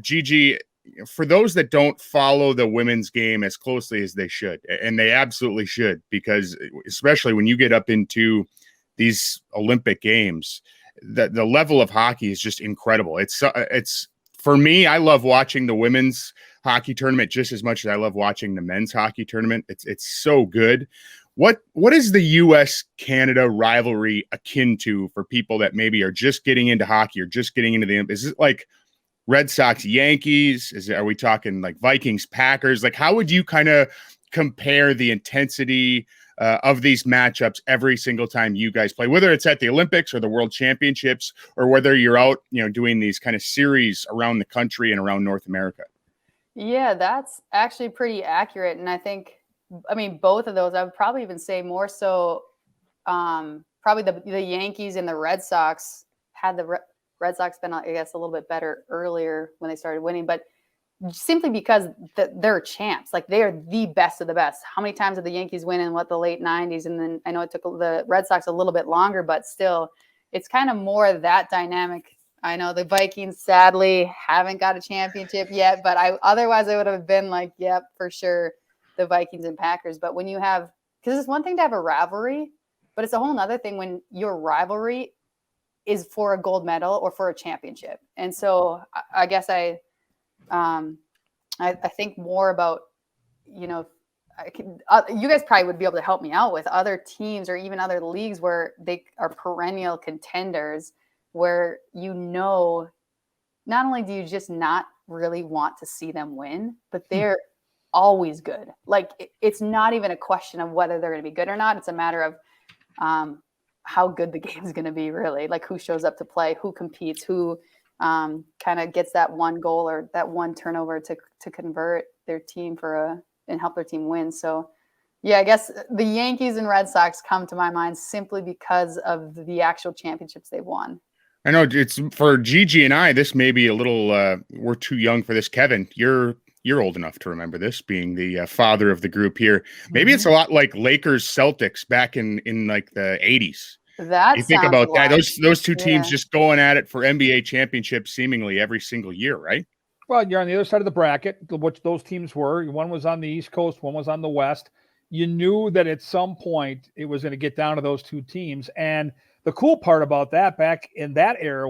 Gigi, for those that don't follow the women's game as closely as they should, and they absolutely should, because especially when you get up into these Olympic games, the level of hockey is just incredible. It's for me, I love watching the women's hockey tournament just as much as I love watching the men's hockey tournament. It's so good. What is the U.S. Canada rivalry akin to for people that maybe are just getting into hockey or just getting into the Olympics? Is it like Red Sox, Yankees? Are we talking like Vikings, Packers? Like, how would you kind of compare the intensity of these matchups every single time you guys play, whether it's at the Olympics or the World Championships, or whether you're out, doing these kind of series around the country and around North America? Yeah, that's actually pretty accurate. And I think, both of those, I would probably even say more so, probably the Yankees and the Red Sox had Red Sox been, I guess, a little bit better earlier when they started winning, but simply because they're champs. Like, they are the best of the best. How many times did the Yankees win in the late 90s? And then I know it took the Red Sox a little bit longer, but still, it's kind of more that dynamic. I know the Vikings sadly haven't got a championship yet, but otherwise I would have been like, yep, for sure, the Vikings and Packers. But when you have, because it's one thing to have a rivalry, but it's a whole nother thing when your rivalry is for a gold medal or for a championship. And so I guess I think more about, you guys probably would be able to help me out with other teams or even other leagues where they are perennial contenders, where, not only do you just not really want to see them win, but they're always good. Like, it's not even a question of whether they're going to be good or not. It's a matter of how good the game's going to be, really. Like, who shows up to play, who competes, who kind of gets that one goal or that one turnover to convert their team and help their team win. So Yeah, I guess the Yankees and Red Sox come to my mind simply because of the actual championships they've won. I know it's for Gigi and I, this may be a little, we're too young for this. Kevin, you're old enough to remember this, being the father of the group here. Maybe it's a lot like Lakers Celtics back in like the 80s. That You think sounds about a that, lot. those two teams Yeah. just going at it for NBA championships seemingly every single year, right? Well, you're on the other side of the bracket, which those teams were. One was on the East Coast, one was on the West. You knew that at some point it was going to get down to those two teams. And the cool part about that back in that era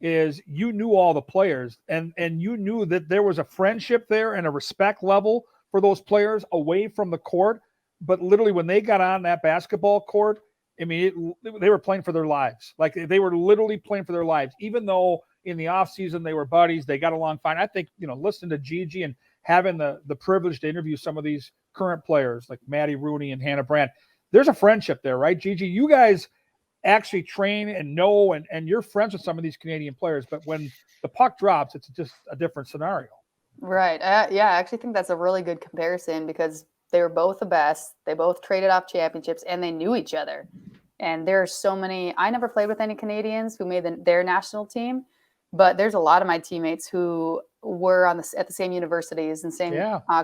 is you knew all the players, and you knew that there was a friendship there and a respect level for those players away from the court. But literally when they got on that basketball court, I mean, they were playing for their lives. Like they were literally playing for their lives, even though in the off season they were buddies. They got along fine. I think, listening to Gigi and having the privilege to interview some of these current players like Maddie Rooney and Hannah Brandt, there's a friendship there, right? Gigi, you guys actually train and know, and you're friends with some of these Canadian players, but when the puck drops, it's just a different scenario. Right. Yeah, I actually think that's a really good comparison because they were both the best. They both traded off championships and they knew each other. And there are so many. I never played with any Canadians who made their national team, but there's a lot of my teammates who were at the same universities and same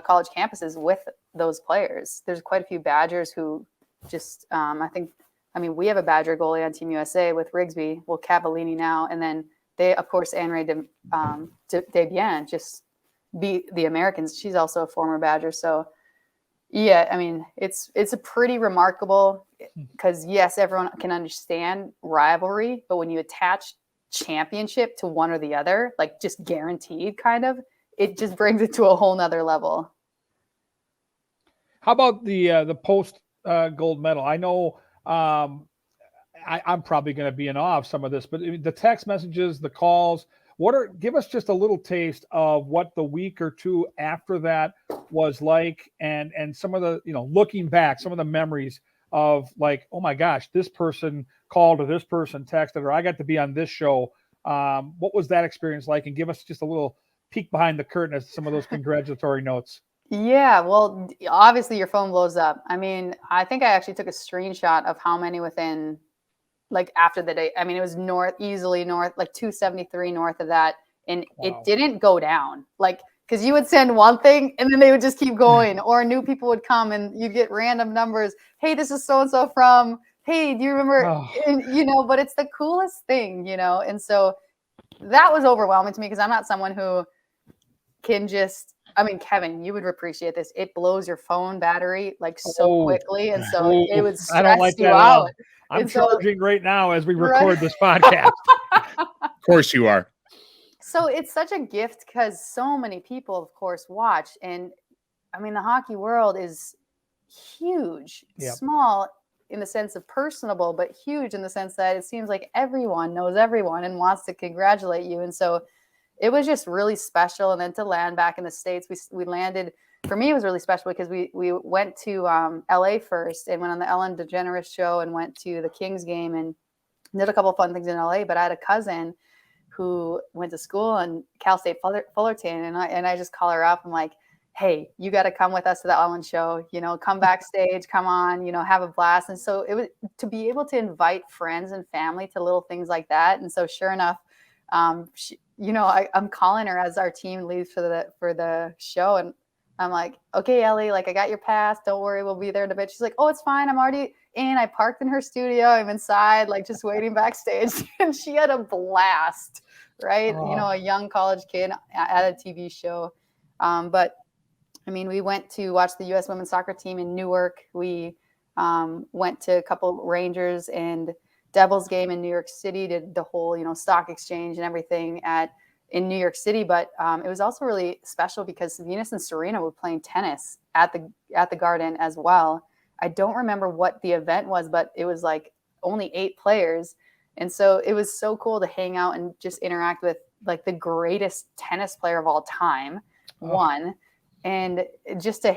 college campuses with those players. There's quite a few Badgers who just, we have a Badger goalie on Team USA with Rigsby, Cavallini now, and then they, of course, Anne-Ray Desbiens just beat the Americans. She's also a former Badger, so yeah, I mean, it's a pretty remarkable because yes, everyone can understand rivalry, but when you attach championship to one or the other, like just guaranteed kind of, it just brings it to a whole nother level. How about the post gold medal? I know I'm probably going to be in awe of some of this, but the text messages, the calls, give us just a little taste of what the week or two after that was like, and some of the, looking back, some of the memories of like, oh my gosh, this person called or this person texted, or I got to be on this show. What was that experience like? And give us just a little peek behind the curtain as to some of those congratulatory notes. Yeah, well, obviously your phone blows up. I mean, I think I actually took a screenshot of how many within, like after the day. I mean, it was easily north, like 273 north of that. And It didn't go down. Like, because you would send one thing and then they would just keep going, or new people would come and you'd get random numbers. Hey, this is so-and-so from, hey, do you remember? And, but it's the coolest thing, And so that was overwhelming to me because I'm not someone who can just, Kevin, you would appreciate this. It blows your phone battery like so quickly. And so it would stress you out. I'm charging right now as we record this podcast. Of course you are. So it's such a gift because so many people, of course, watch. And the hockey world is huge, small in the sense of personable, but huge in the sense that it seems like everyone knows everyone and wants to congratulate you. And so it was just really special. And then to land back in the States, we landed, for me, it was really special because we went to LA first and went on the Ellen DeGeneres show and went to the Kings game and did a couple of fun things in LA. But I had a cousin who went to school in Cal State Fullerton, and I just call her up. I'm like, hey, you got to come with us to the Ellen show, come backstage, come on, have a blast. And so it was to be able to invite friends and family to little things like that. And so sure enough, I'm calling her as our team leaves for the show. And I'm like, okay, Ellie, like I got your pass. Don't worry. We'll be there in a bit. She's like, oh, it's fine. I'm already in. I parked in her studio. I'm inside, like just waiting backstage. And she had a blast, right? A young college kid at a TV show. But we went to watch the U.S. women's soccer team in Newark. We went to a couple Rangers and Devils game in New York City, did the whole, stock exchange and everything in New York City. But it was also really special because Venus and Serena were playing tennis at the Garden as well. I don't remember what the event was, but it was like only 8 players. And so it was so cool to hang out and just interact with like the greatest tennis player of all time, one, and just to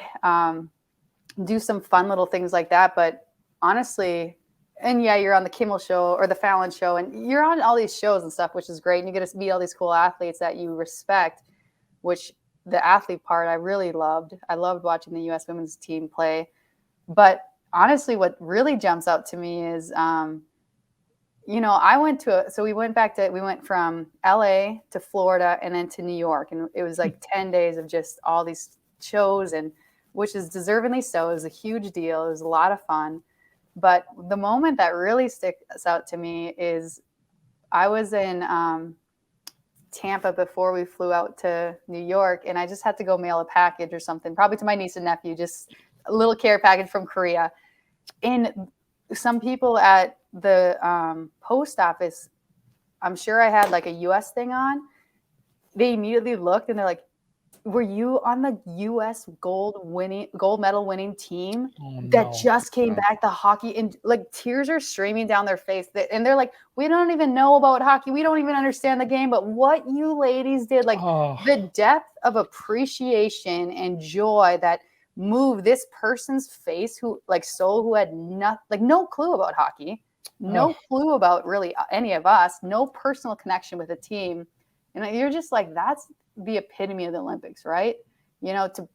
do some fun little things like that. But honestly, and yeah, you're on the Kimmel show or the Fallon show, and you're on all these shows and stuff, which is great. And you get to meet all these cool athletes that you respect, which the athlete part I really loved. I loved watching the U.S. women's team play. But honestly, what really jumps out to me is, you know, we went from LA to Florida and then to New York. And it was like 10 days of just all these shows, and which is deservingly so. It was a huge deal. It was a lot of fun. But the moment that really sticks out to me is I was in Tampa before we flew out to New York, and I just had to go mail a package or something, probably to my niece and nephew, just a little care package from Korea. And some people at the post office, I'm sure I had like a U.S. thing on. They immediately looked and they're like, "Were you on the U.S. gold medal winning team that just came back to hockey?" And like tears are streaming down their face. And they're like, "We don't even know about hockey. We don't even understand the game. But what you ladies did, like the depth of appreciation and joy that moved this person's face, who had no clue about hockey, no clue about really any of us, no personal connection with the team." And you're just like, that's the epitome of the Olympics, right? You know, to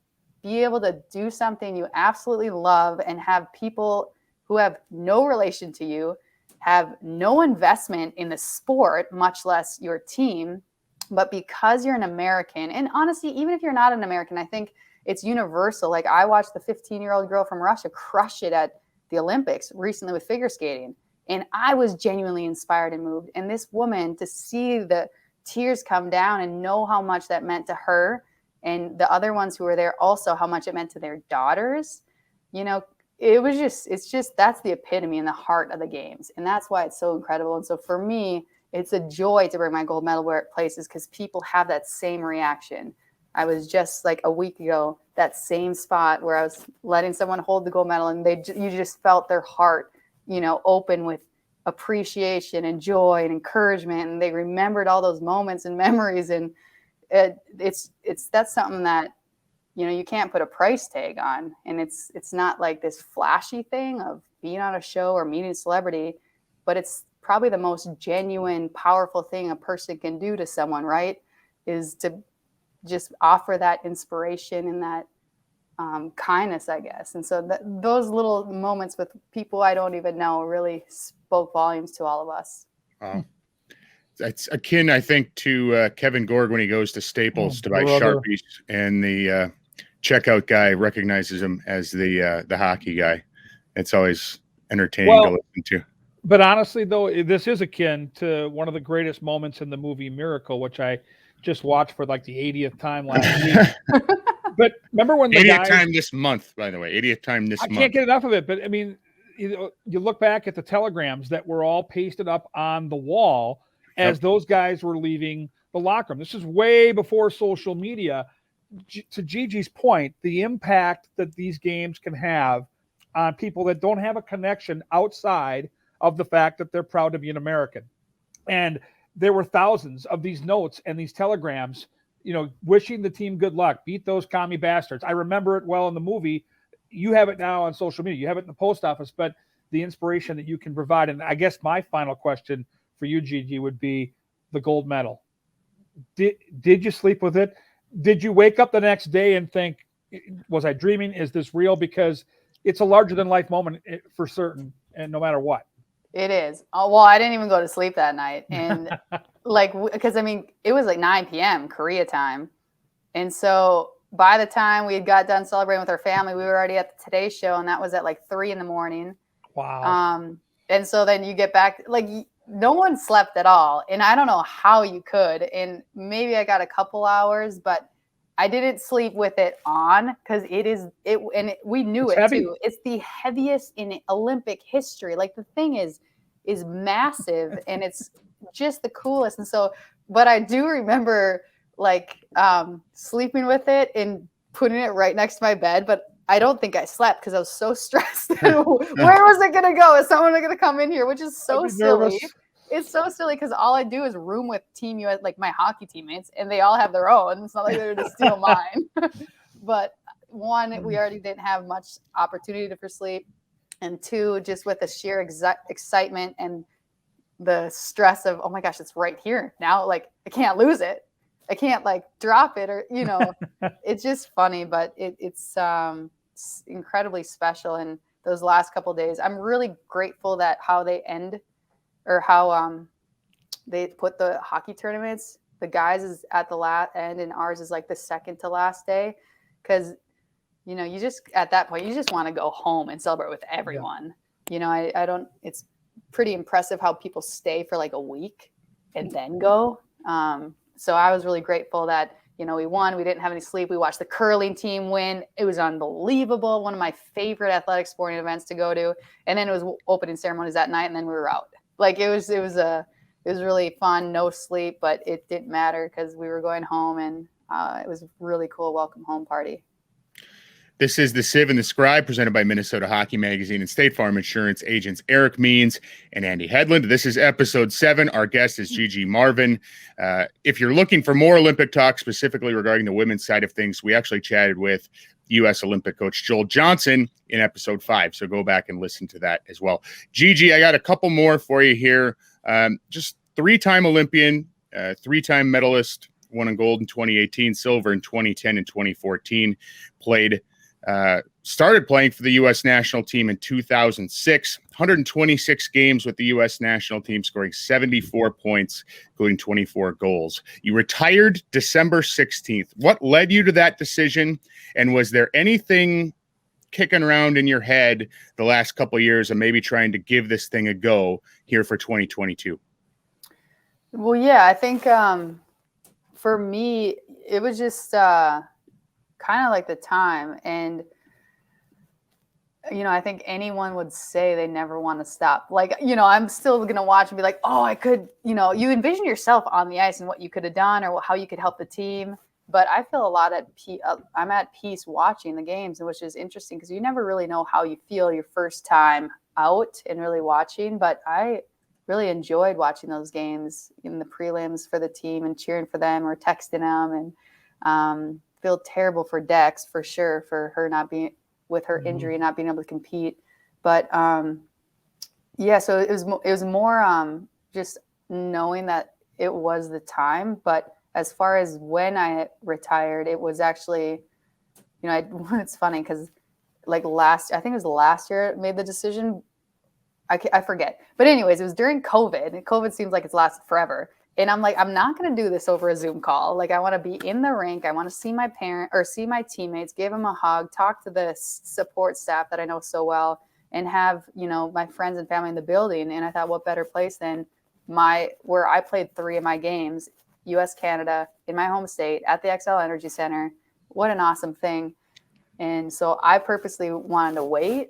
be able to do something you absolutely love and have people who have no relation to you, have no investment in the sport, much less your team, but because you're an American, and honestly, even if you're not an American, I think it's universal. Like I watched the 15-year-old girl from Russia crush it at the Olympics recently with figure skating, and I was genuinely inspired and moved. And this woman, to see the tears come down and know how much that meant to her and the other ones who were there, also how much it meant to their daughters, you know, it's just that's the epitome and the heart of the games. And that's why it's so incredible. And so for me, it's a joy to bring my gold medal where it places, because people have that same reaction. I was just like a week ago, that same spot where I was letting someone hold the gold medal, and you just felt their heart, you know, open with appreciation and joy and encouragement, and they remembered all those moments and memories. And that's something that, you know, you can't put a price tag on. And it's not like this flashy thing of being on a show or meeting a celebrity, but it's probably the most genuine, powerful thing a person can do to someone, right? Is to just offer that inspiration and that kindness, I guess. And so those little moments with people I don't even know really spoke volumes to all of us. It's akin, I think, to Kevin Gorg when he goes to Staples to buy Sharpies, and the checkout guy recognizes him as the hockey guy. It's always entertaining to listen to. But honestly, though, this is akin to one of the greatest moments in the movie Miracle, which I just watched for like the 80th time last week. But remember when the 80th time this month, by the way, 80th time this month. I can't get enough of it. But I mean, you look back at the telegrams that were all pasted up on the wall as those guys were leaving the locker room. This is way before social media. To Gigi's point, the impact that these games can have on people that don't have a connection outside of the fact that they're proud to be an American. And there were thousands of these notes and these telegrams, you know, wishing the team good luck, beat those commie bastards. I remember it well in the movie. You have it now on social media. You have it in the post office, but the inspiration that you can provide. And I guess my final question for you, Gigi, would be the gold medal. Did you sleep with it? Did you wake up the next day and think, was I dreaming? Is this real? Because it's a larger than life moment for certain, and no matter what. It is. Oh, well, I didn't even go to sleep that night. And because I mean, it was like 9 p.m. Korea time. And so by the time we had got done celebrating with our family, we were already at the Today Show, and that was at like 3 a.m. Wow. And so then you get back, like no one slept at all. And I don't know how you could. And maybe I got a couple hours, but I didn't sleep with it on, because we knew it heavy. too. It's the heaviest in Olympic history. Like the thing is massive, and it's just the coolest. And so, but I do remember like sleeping with it and putting it right next to my bed, but I don't think I slept because I was so stressed. Where was it going to go? Is someone going to come in here? Which is so silly. Nervous. It's so silly because all I do is room with Team US, like my hockey teammates, and they all have their own. It's not like they're to steal mine. But one, we already didn't have much opportunity for sleep. And two, just with the sheer excitement and the stress of, oh my gosh, it's right here now. Like I can't lose it. I can't like drop it, or, you know, it's just funny, but it's incredibly special. And those last couple of days. I'm really grateful that how they end, or how they put the hockey tournaments. The guys is at the last end, and ours is like the second to last day, because you just at that point you just want to go home and celebrate with everyone. Yeah. I don't. It's pretty impressive how people stay for like a week and then go. So I was really grateful that we won. We didn't have any sleep. We watched the curling team win. It was unbelievable. One of my favorite athletic sporting events to go to. And then it was opening ceremonies that night, and then we were out. Like it was really fun. No sleep, but it didn't matter because we were going home, and it was a really cool welcome home party. This is the Sieve and the Scribe, presented by Minnesota Hockey Magazine and State Farm Insurance agents Eric Means and Andy Hedlund. This is episode 7. Our guest is Gigi Marvin. If you're looking for more Olympic talk, specifically regarding the women's side of things, we actually chatted with U.S. Olympic coach Joel Johnson in episode 5. So go back and listen to that as well. Gigi, I got a couple more for you here. Just 3-time Olympian, 3-time medalist, won in gold in 2018, silver in 2010 and 2014, started playing for the U.S. national team in 2006, 126 games with the U.S. national team, scoring 74 points, including 24 goals. You retired December 16th. What led you to that decision? And was there anything kicking around in your head the last couple of years of maybe trying to give this thing a go here for 2022? Well, yeah, I think for me, it was just kind of like the time. And, I think anyone would say they never want to stop. Like, I'm still going to watch and be like, oh, I could, you envision yourself on the ice and what you could have done or how you could help the team. But I feel a lot I'm at peace watching the games, which is interesting because you never really know how you feel your first time out and really watching. But I really enjoyed watching those games in the prelims for the team and cheering for them or texting them, and feel terrible for Dex for sure, for her not being with her injury, not being able to compete. But so it was more just knowing that it was the time. But as far as when I retired, it was actually, it's funny because like I think it was last year I made the decision. I forget. But anyways, it was during COVID, and COVID seems like it's lasted forever. And I'm like, I'm not going to do this over a Zoom call. Like, I want to be in the rink. I want to see my parent or see my teammates, give them a hug, talk to the support staff that I know so well, and have, my friends and family in the building. And I thought, what better place than where I played 3 of my games, U.S. Canada, in my home state at the XL Energy Center. What an awesome thing. And so I purposely wanted to wait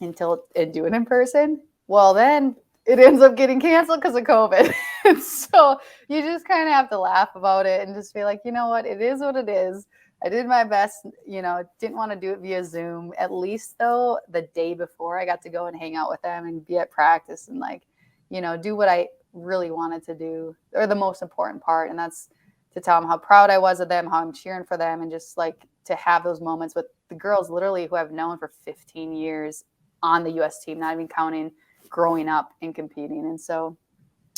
and do it in person. Well, then it ends up getting canceled because of COVID. And so you just kind of have to laugh about it and just be like, you know what, it is what it is. I did my best, didn't want to do it via Zoom. At least though, the day before I got to go and hang out with them and be at practice and do what I really wanted to do, or the most important part. And that's to tell them how proud I was of them, how I'm cheering for them, and just like to have those moments with the girls literally who I've known for 15 years on the U.S. team, not even counting growing up and competing. And so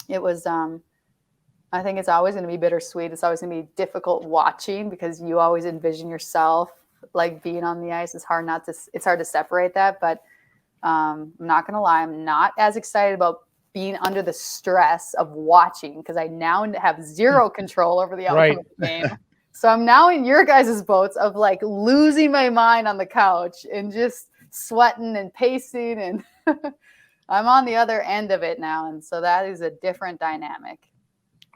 it was, I think it's always going to be bittersweet. It's always going to be difficult watching because you always envision yourself like being on the ice. It's hard to separate that, but I'm not going to lie. I'm not as excited about being under the stress of watching because I now have zero control over the outcome of the game. So I'm now in your guys' boats of like losing my mind on the couch and just sweating and pacing, and I'm on the other end of it now. And so that is a different dynamic.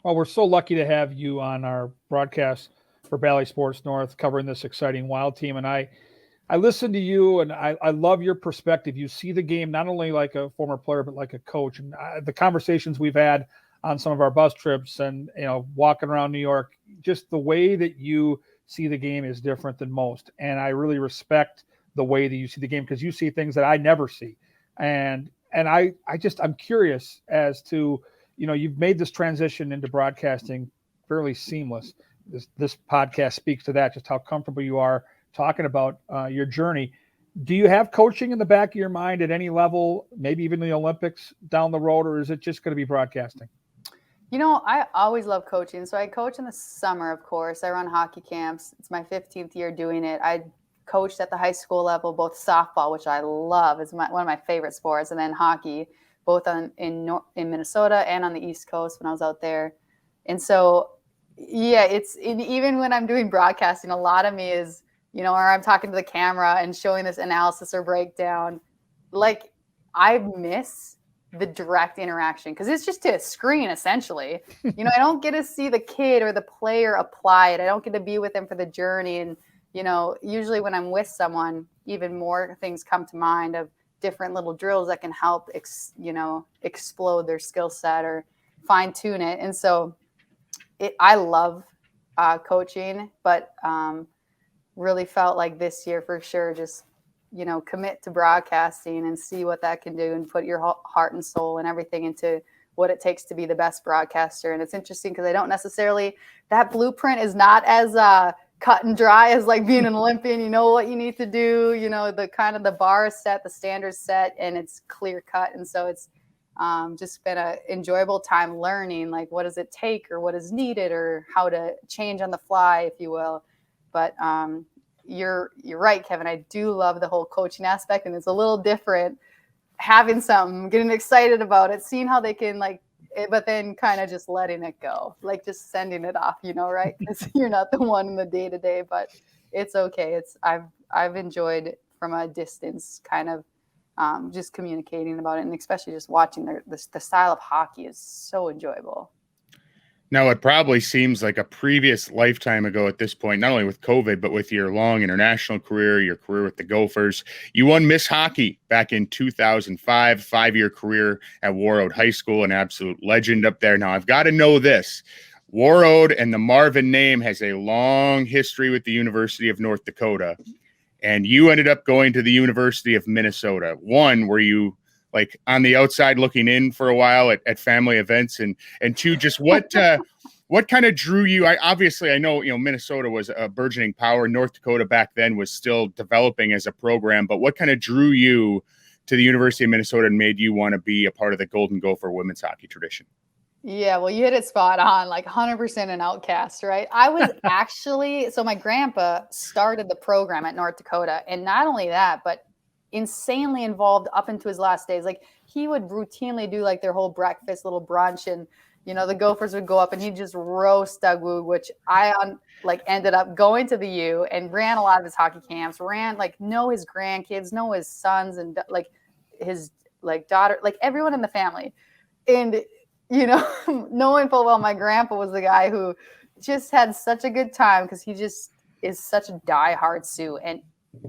Well, we're so lucky to have you on our broadcast for Bally Sports North covering this exciting Wild team. And I listen to you, and I love your perspective. You see the game not only like a former player, but like a coach. And the conversations we've had on some of our bus trips and, walking around New York, just the way that you see the game is different than most. And I really respect the way that you see the game because you see things that I never see. And I'm curious as to, you've made this transition into broadcasting fairly seamless. This podcast speaks to that, just how comfortable you are talking about your journey. Do you have coaching in the back of your mind at any level, maybe even the Olympics down the road, or is it just going to be broadcasting? I always love coaching. So I coach in the summer, of course. I run hockey camps. It's my 15th year doing it. I coached at the high school level, both softball, which I love, is one of my favorite sports, and then hockey, both in Minnesota and on the East Coast when I was out there. And so, yeah, even when I'm doing broadcasting, a lot of me is, you know, or I'm talking to the camera and showing this analysis or breakdown, like I miss the direct interaction because it's just to a screen essentially. You know, I don't get to see the kid or the player apply it. I don't get to be with them for the journey. And, you know, usually when I'm with someone, even more things come to mind of different little drills that can help, explode their skill set or fine tune it. And so I love coaching, but really felt like this year for sure, just, you know, commit to broadcasting and see what that can do and put your heart and soul and everything into what it takes to be the best broadcaster. And it's interesting because I don't necessarily, that blueprint is not as cut and dry as like being an Olympian. You know what you need to do, you know, the kind of the bar is set, the standards set, and it's clear cut. And so it's just been an enjoyable time learning, like what does it take or what is needed or how to change on the fly, if you will. But you're right, Kevin. I do love the whole coaching aspect, and it's a little different having something, getting excited about it, seeing how they can but then kind of just letting it go, like just sending it off, you know, right? Because you're not the one in the day to day, but it's okay. I've enjoyed from a distance, kind of just communicating about it, and especially just watching the style of hockey is so enjoyable. Now, it probably seems like a previous lifetime ago at this point, not only with COVID, but with your long international career, your career with the Gophers. You won Miss Hockey back in 2005, 5-year career at Warroad High School, an absolute legend up there. Now, I've got to know this. Warroad and the Marvin name has a long history with the University of North Dakota, and you ended up going to the University of Minnesota. One, were you like on the outside looking in for a while at family events, and two, just what kind of drew you? I know, you know, Minnesota was a burgeoning power. North Dakota back then was still developing as a program, but what kind of drew you to the University of Minnesota and made you want to be a part of the Golden Gopher women's hockey tradition? Yeah, well, you hit it spot on, like 100% an outcast, right? I was actually, so my grandpa started the program at North Dakota, and not only that, but insanely involved up into his last days. Like he would routinely do like their whole breakfast, little brunch, and you know the Gophers would go up and he'd just roast Doug Woog, which I ended up going to the U and ran a lot of his hockey camps, know his grandkids, know his sons, and like his daughter, like everyone in the family. And you know, knowing full well my grandpa was the guy who just had such a good time because he just is such a diehard Sioux. And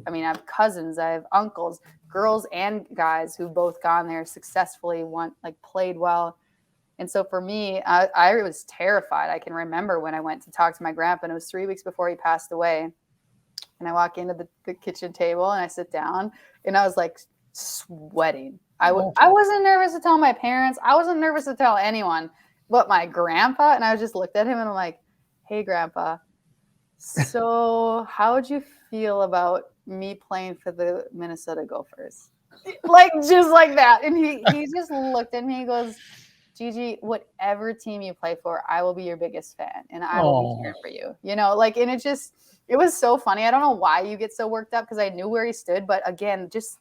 I mean, I have cousins, I have uncles, girls and guys who both gone there successfully, played well. And so for me, I was terrified. I can remember when I went to talk to my grandpa, and it was 3 weeks before he passed away. And I walk into the kitchen table and I sit down and I was like sweating. I wasn't nervous to tell my parents. I wasn't nervous to tell anyone but my grandpa. And I just looked at him and I'm like, hey, Grandpa, so how would you feel about me playing for the Minnesota Gophers? Just like that. And he just looked at me. He goes, Gigi, whatever team you play for, I will be your biggest fan and I will be cheering for you. You know, and it was so funny. I don't know why you get so worked up because I knew where he stood. But again, just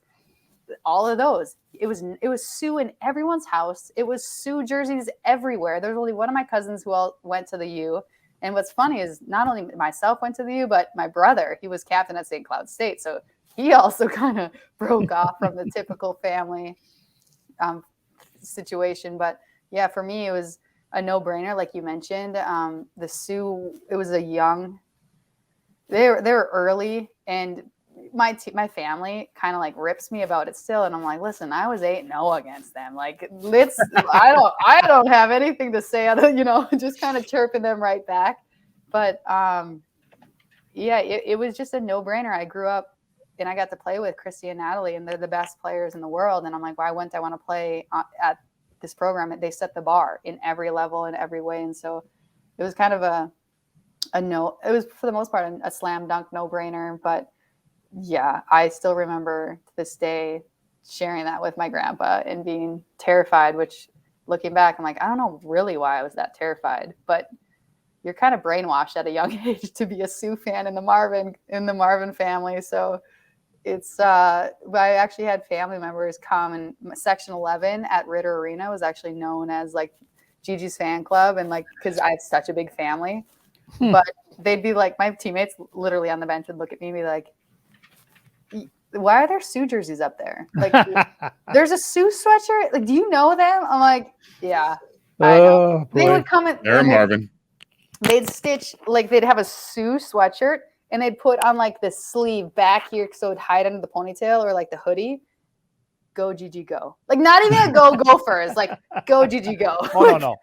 all of those. It was Sioux in everyone's house. It was Sioux jerseys everywhere. There's only one of my cousins who all went to the U. And what's funny is not only myself went to the U, but my brother, he was captain at St. Cloud State. So he also kind of broke off from the typical family situation. But yeah, for me, it was a no-brainer, like you mentioned. The Sioux, it was a young, they were early, and my family kind of rips me about it still. And I'm like, listen, I was 8-0 against them. I don't have anything to say other, just kind of chirping them right back. But yeah, it was just a no-brainer. I grew up and I got to play with Christy and Natalie, and they're the best players in the world. And I'm like, why wouldn't I want to play at this program? They set the bar in every level, in every way. And so it was kind of a no, it was for the most part a slam dunk no-brainer. But yeah, I still remember to this day sharing that with my grandpa and being terrified, which looking back, I'm like, I don't know really why I was that terrified, but you're kind of brainwashed at a young age to be a Sioux fan in the Marvin family. So it's I actually had family members come, and section 11 at Ritter Arena was actually known as like Gigi's fan club, and like because I had such a big family. But they'd be like, my teammates literally on the bench would look at me and be like, why are there Sioux jerseys up there? Like, there's a Sioux sweatshirt. Like, do you know them? I'm like, yeah, I know. They would come in. They're Marvin. They'd stitch, like, they'd have a Sioux sweatshirt and they'd put on like the sleeve back here so it'd hide under the ponytail or like the hoodie. Go Gigi go. Like, not even a go Gophers. Like, go Gigi go. Oh, no.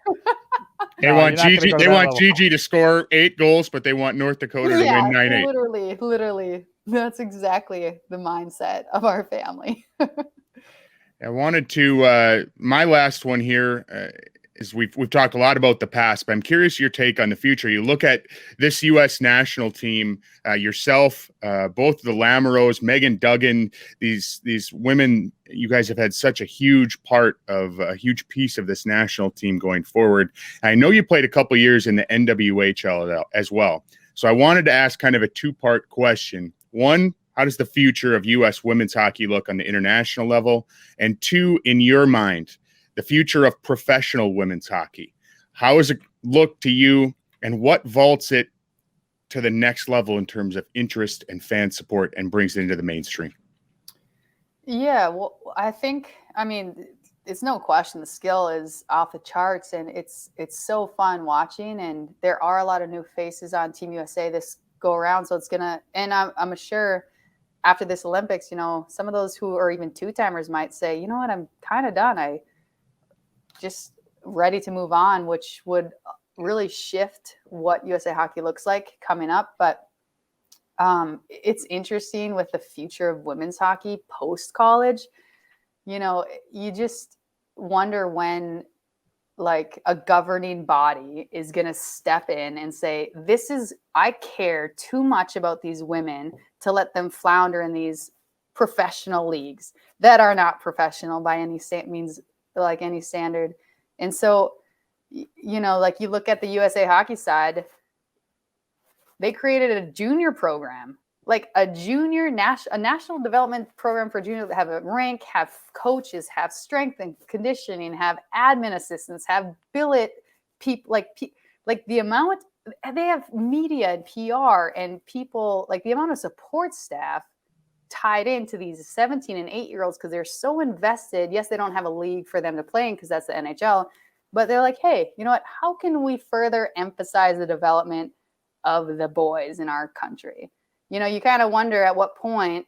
They want Gigi. They want Gigi to score 8 goals, but they want North Dakota to win 9-8. Literally. That's exactly the mindset of our family. I wanted to my last one here is we've talked a lot about the past, but I'm curious your take on the future. You look at this U.S. national team, yourself, both the Lamoureux, Megan Duggan, these women. You guys have had such a huge part of a huge piece of this national team going forward. I know you played a couple years in the NWHL as well. So I wanted to ask kind of a 2-part question. 1, how does the future of U.S. women's hockey look on the international level? And 2, in your mind, the future of professional women's hockey. How does it look to you, and what vaults it to the next level in terms of interest and fan support and brings it into the mainstream? Yeah, well, I mean, it's no question the skill is off the charts, and it's so fun watching, and there are a lot of new faces on Team USA this go around, so it's gonna, and I'm sure after this Olympics, you know, some of those who are even 2-timers might say, you know what, I'm kind of done. I just ready to move on, which would really shift what USA hockey looks like coming up. But it's interesting with the future of women's hockey post-college. You know, you just wonder when like a governing body is going to step in and say, I care too much about these women to let them flounder in these professional leagues that are not professional by any means, like any standard. And so, you know, like you look at the USA hockey side, they created a junior program, like a national development program for junior, have a rank, have coaches, have strength and conditioning, have admin assistants, have billet people, like the amount, they have media and PR and people, like the amount of support staff tied into these 17 and 8-year-olds because they're so invested. Yes, they don't have a league for them to play in because that's the NHL, but they're like, hey, you know what? How can we further emphasize the development of the boys in our country? You know, you kind of wonder at what point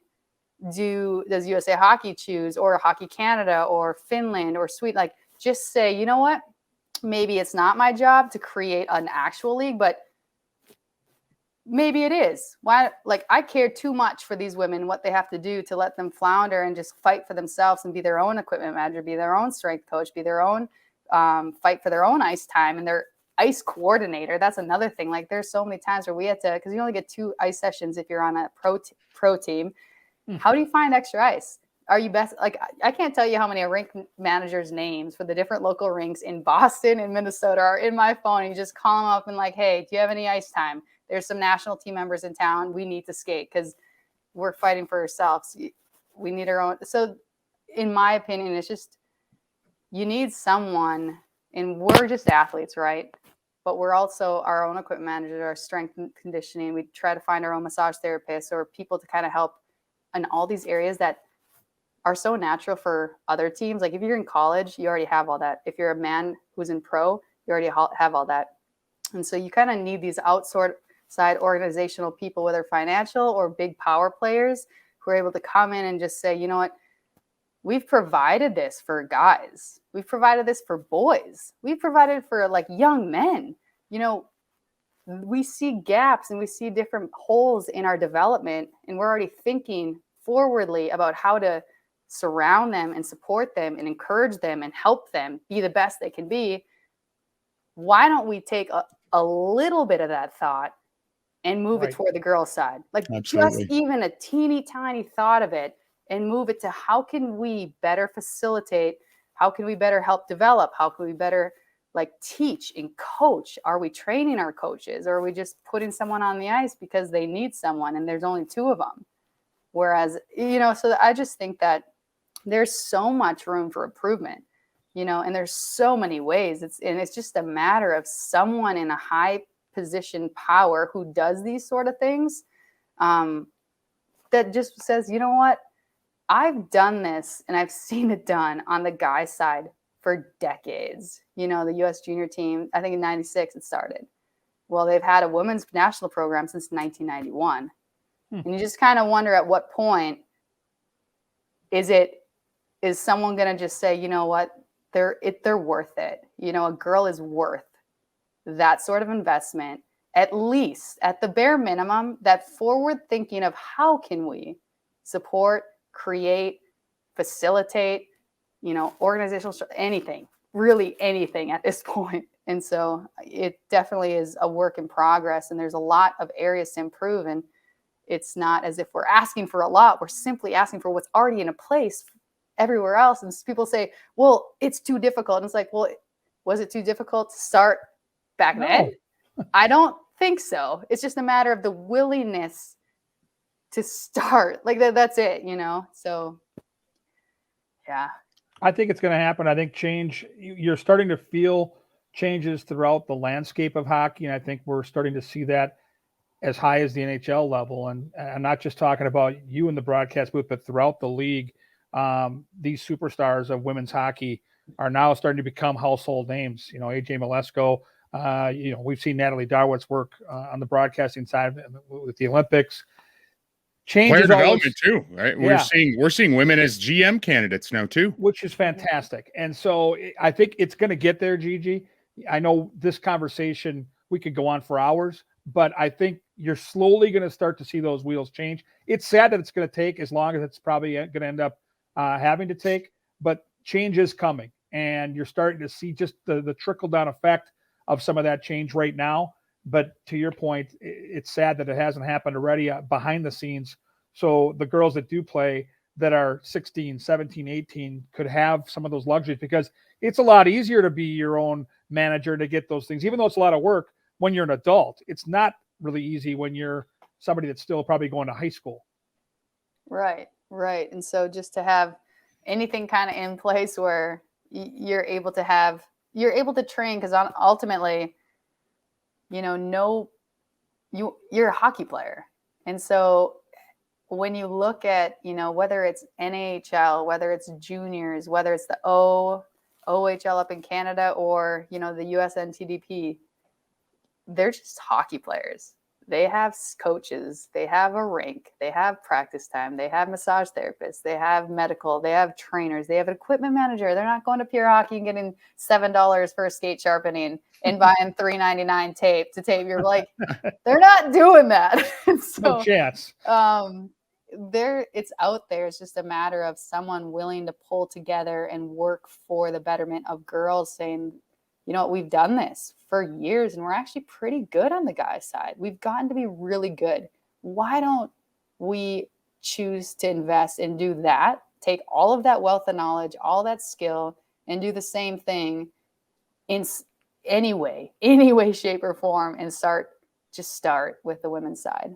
does USA Hockey choose, or Hockey Canada or Finland or Sweden, like just say, you know what? Maybe it's not my job to create an actual league, but maybe it is. Why? Like, I care too much for these women, what they have to do to let them flounder and just fight for themselves and be their own equipment manager, be their own strength coach, be their own fight for their own ice time and their ice coordinator. That's another thing. Like, there's so many times where we had to, because you only get 2 ice sessions if you're on a pro team. How do you find extra ice? Are you best? Like, I can't tell you how many rink managers' names for the different local rinks in Boston and Minnesota are in my phone. And you just call them up and like, hey, do you have any ice time? There's some national team members in town. We need to skate because we're fighting for ourselves. We need our own. So in my opinion, it's just, you need someone, and we're just athletes, right? But we're also our own equipment managers, our strength and conditioning. We try to find our own massage therapists or people to kind of help in all these areas that are so natural for other teams. Like if you're in college, you already have all that. If you're a man who's in pro, you already have all that. And so you kind of need these outside organizational people, whether financial or big power players, who are able to come in and just say, you know what, we've provided this for guys. We've provided this for boys. We've provided for like young men. You know, we see gaps and we see different holes in our development, and we're already thinking forwardly about how to surround them and support them and encourage them and help them be the best they can be. Why don't we take a little bit of that thought and move it toward the girls' side? Like Absolutely. Just even a teeny tiny thought of it, and move it to how can we better facilitate? How can we better help develop? How can we better like teach and coach? Are we training our coaches, or are we just putting someone on the ice because they need someone and there's only 2 of them? Whereas, so I just think that there's so much room for improvement, and there's so many ways. It's just a matter of someone in a high position power who does these sort of things, that just says, you know what, I've done this and I've seen it done on the guy side for decades. The U.S. junior team, I think in 96 it started. Well, they've had a women's national program since 1991. And you just kind of wonder at what point is someone going to just say, you know what, they're worth it. A girl is worth that sort of investment, at least at the bare minimum, that forward thinking of how can we support, create, facilitate, organizational, anything, really anything at this point. And so it definitely is a work in progress, and there's a lot of areas to improve. And it's not as if we're asking for a lot. We're simply asking for what's already in a place everywhere else. And people say, well, it's too difficult. And it's like, well, was it too difficult to start back then? I don't think so. It's just a matter of the willingness to start. Like that's it, So, yeah. I think it's going to happen. I think you're starting to feel changes throughout the landscape of hockey. And I think we're starting to see that as high as the NHL level. And I'm not just talking about you in the broadcast booth, but throughout the league, these superstars of women's hockey are now starting to become household names. AJ Malesko, we've seen Natalie Darwood's work on the broadcasting side with the Olympics. Player development too, right? Yeah. We're seeing women as GM candidates now too, which is fantastic. And so I think it's going to get there, Gigi. I know this conversation, we could go on for hours, but I think you're slowly going to start to see those wheels change. It's sad that it's going to take as long as it's probably going to end up having to take, but change is coming. And you're starting to see just the trickle-down effect of some of that change right now. But to your point, it's sad that it hasn't happened already behind the scenes. So the girls that do play that are 16, 17, 18 could have some of those luxuries, because it's a lot easier to be your own manager to get those things, even though it's a lot of work when you're an adult. It's not really easy when you're somebody that's still probably going to high school. Right. And so just to have anything kind of in place where you're able to train, because ultimately, you're a hockey player. And so when you look at, whether it's NHL, whether it's juniors, whether it's the OHL up in Canada, or, the U.S NTDP, they're just hockey players. They have coaches, they have a rink, they have practice time, they have massage therapists, they have medical, they have trainers, they have an equipment manager. They're not going to Pure Hockey and getting $7 for a skate sharpening and buying $3.99 tape to tape your, like, they're not doing that. So, no chance. It's out there. It's just a matter of someone willing to pull together and work for the betterment of girls, saying, we've done this for years and we're actually pretty good on the guys' side. We've gotten to be really good. Why don't we choose to invest and do that? Take all of that wealth of knowledge, all that skill, and do the same thing in any way, shape, or form, and start with the women's side.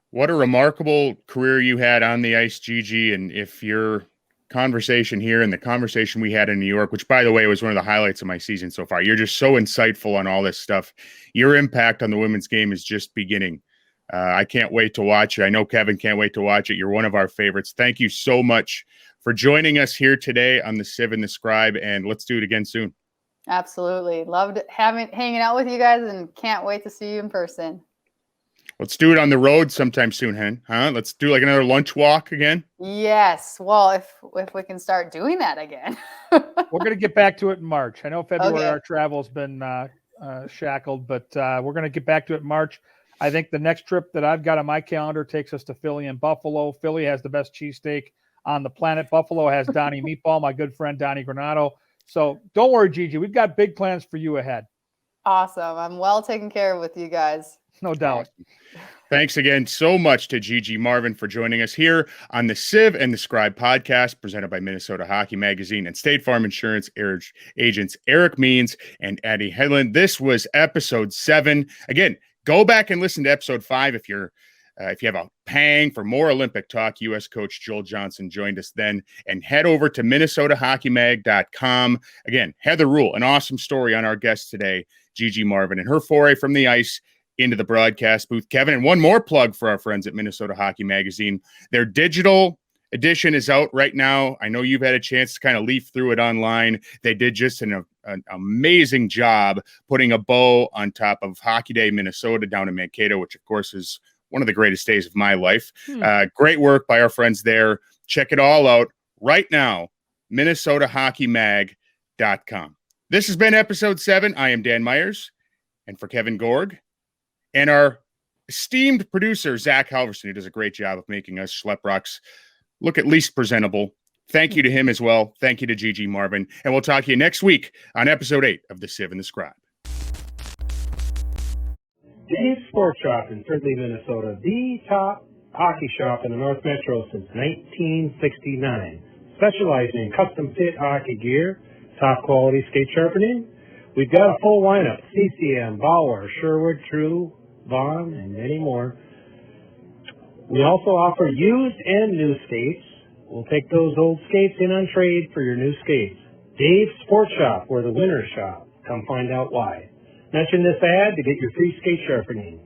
What a remarkable career you had on the ice, Gigi. And if your conversation here and the conversation we had in New York, which, by the way, was one of the highlights of my season so far, you're just so insightful on all this stuff. Your impact on the women's game is just beginning. I can't wait to watch it. I know Kevin can't wait to watch it. You're one of our favorites. Thank you so much for joining us here today on the Sieve and the Scribe, and let's do it again soon. Absolutely. Loved hanging out with you guys, and can't wait to see you in person. Let's do it on the road sometime soon, huh? Let's do like another lunch walk again. Yes. Well, if we can start doing that again. We're going to get back to it in March. I know February our travel's been shackled, but we're going to get back to it in March. I think the next trip that I've got on my calendar takes us to Philly and Buffalo. Philly has the best cheesesteak on the planet. Buffalo has Donnie Meatball, my good friend Donnie Granado. So don't worry, Gigi. We've got big plans for you ahead. Awesome. I'm well taken care of with you guys. No doubt. Awesome. Thanks again so much to Gigi Marvin for joining us here on the Sieve and the Scribe podcast, presented by Minnesota Hockey Magazine and State Farm Insurance agents Eric Means and Addie Headland. This was episode 7. Again, go back and listen to episode 5 if you have a pang for more Olympic talk. U.S. coach Joel Johnson joined us then. And head over to MinnesotaHockeyMag.com. Again, Heather Rule, an awesome story on our guest today, Gigi Marvin, and her foray from the ice into the broadcast booth. Kevin, and one more plug for our friends at Minnesota Hockey Magazine. Their digital edition is out right now. I know you've had a chance to kind of leaf through it online. They did just an amazing job putting a bow on top of Hockey Day Minnesota down in Mankato, which of course is one of the greatest days of my life. Great work by our friends there. Check it all out right now, MinnesotaHockeyMag.com. This has been episode 7. I am Dan Myers, and for Kevin Gorg and our esteemed producer, Zach Halverson, who does a great job of making us Schlep Rocks look at least presentable. Thank you to him as well. Thank you to Gigi Marvin. And we'll talk to you next week on episode 8 of The Sieve and the Scribe. Dave's Sports Shop in Fridley, Minnesota, the top hockey shop in the North Metro since 1969. Specializing in custom fit hockey gear, top quality skate sharpening. We've got a full lineup: CCM, Bauer, Sherwood, True, Vaughn, and many more. We also offer used and new skates. We'll take those old skates in on trade for your new skates. Dave's Sports Shop, where the winners shop. Come find out why. Mention this ad to get your free skate sharpening.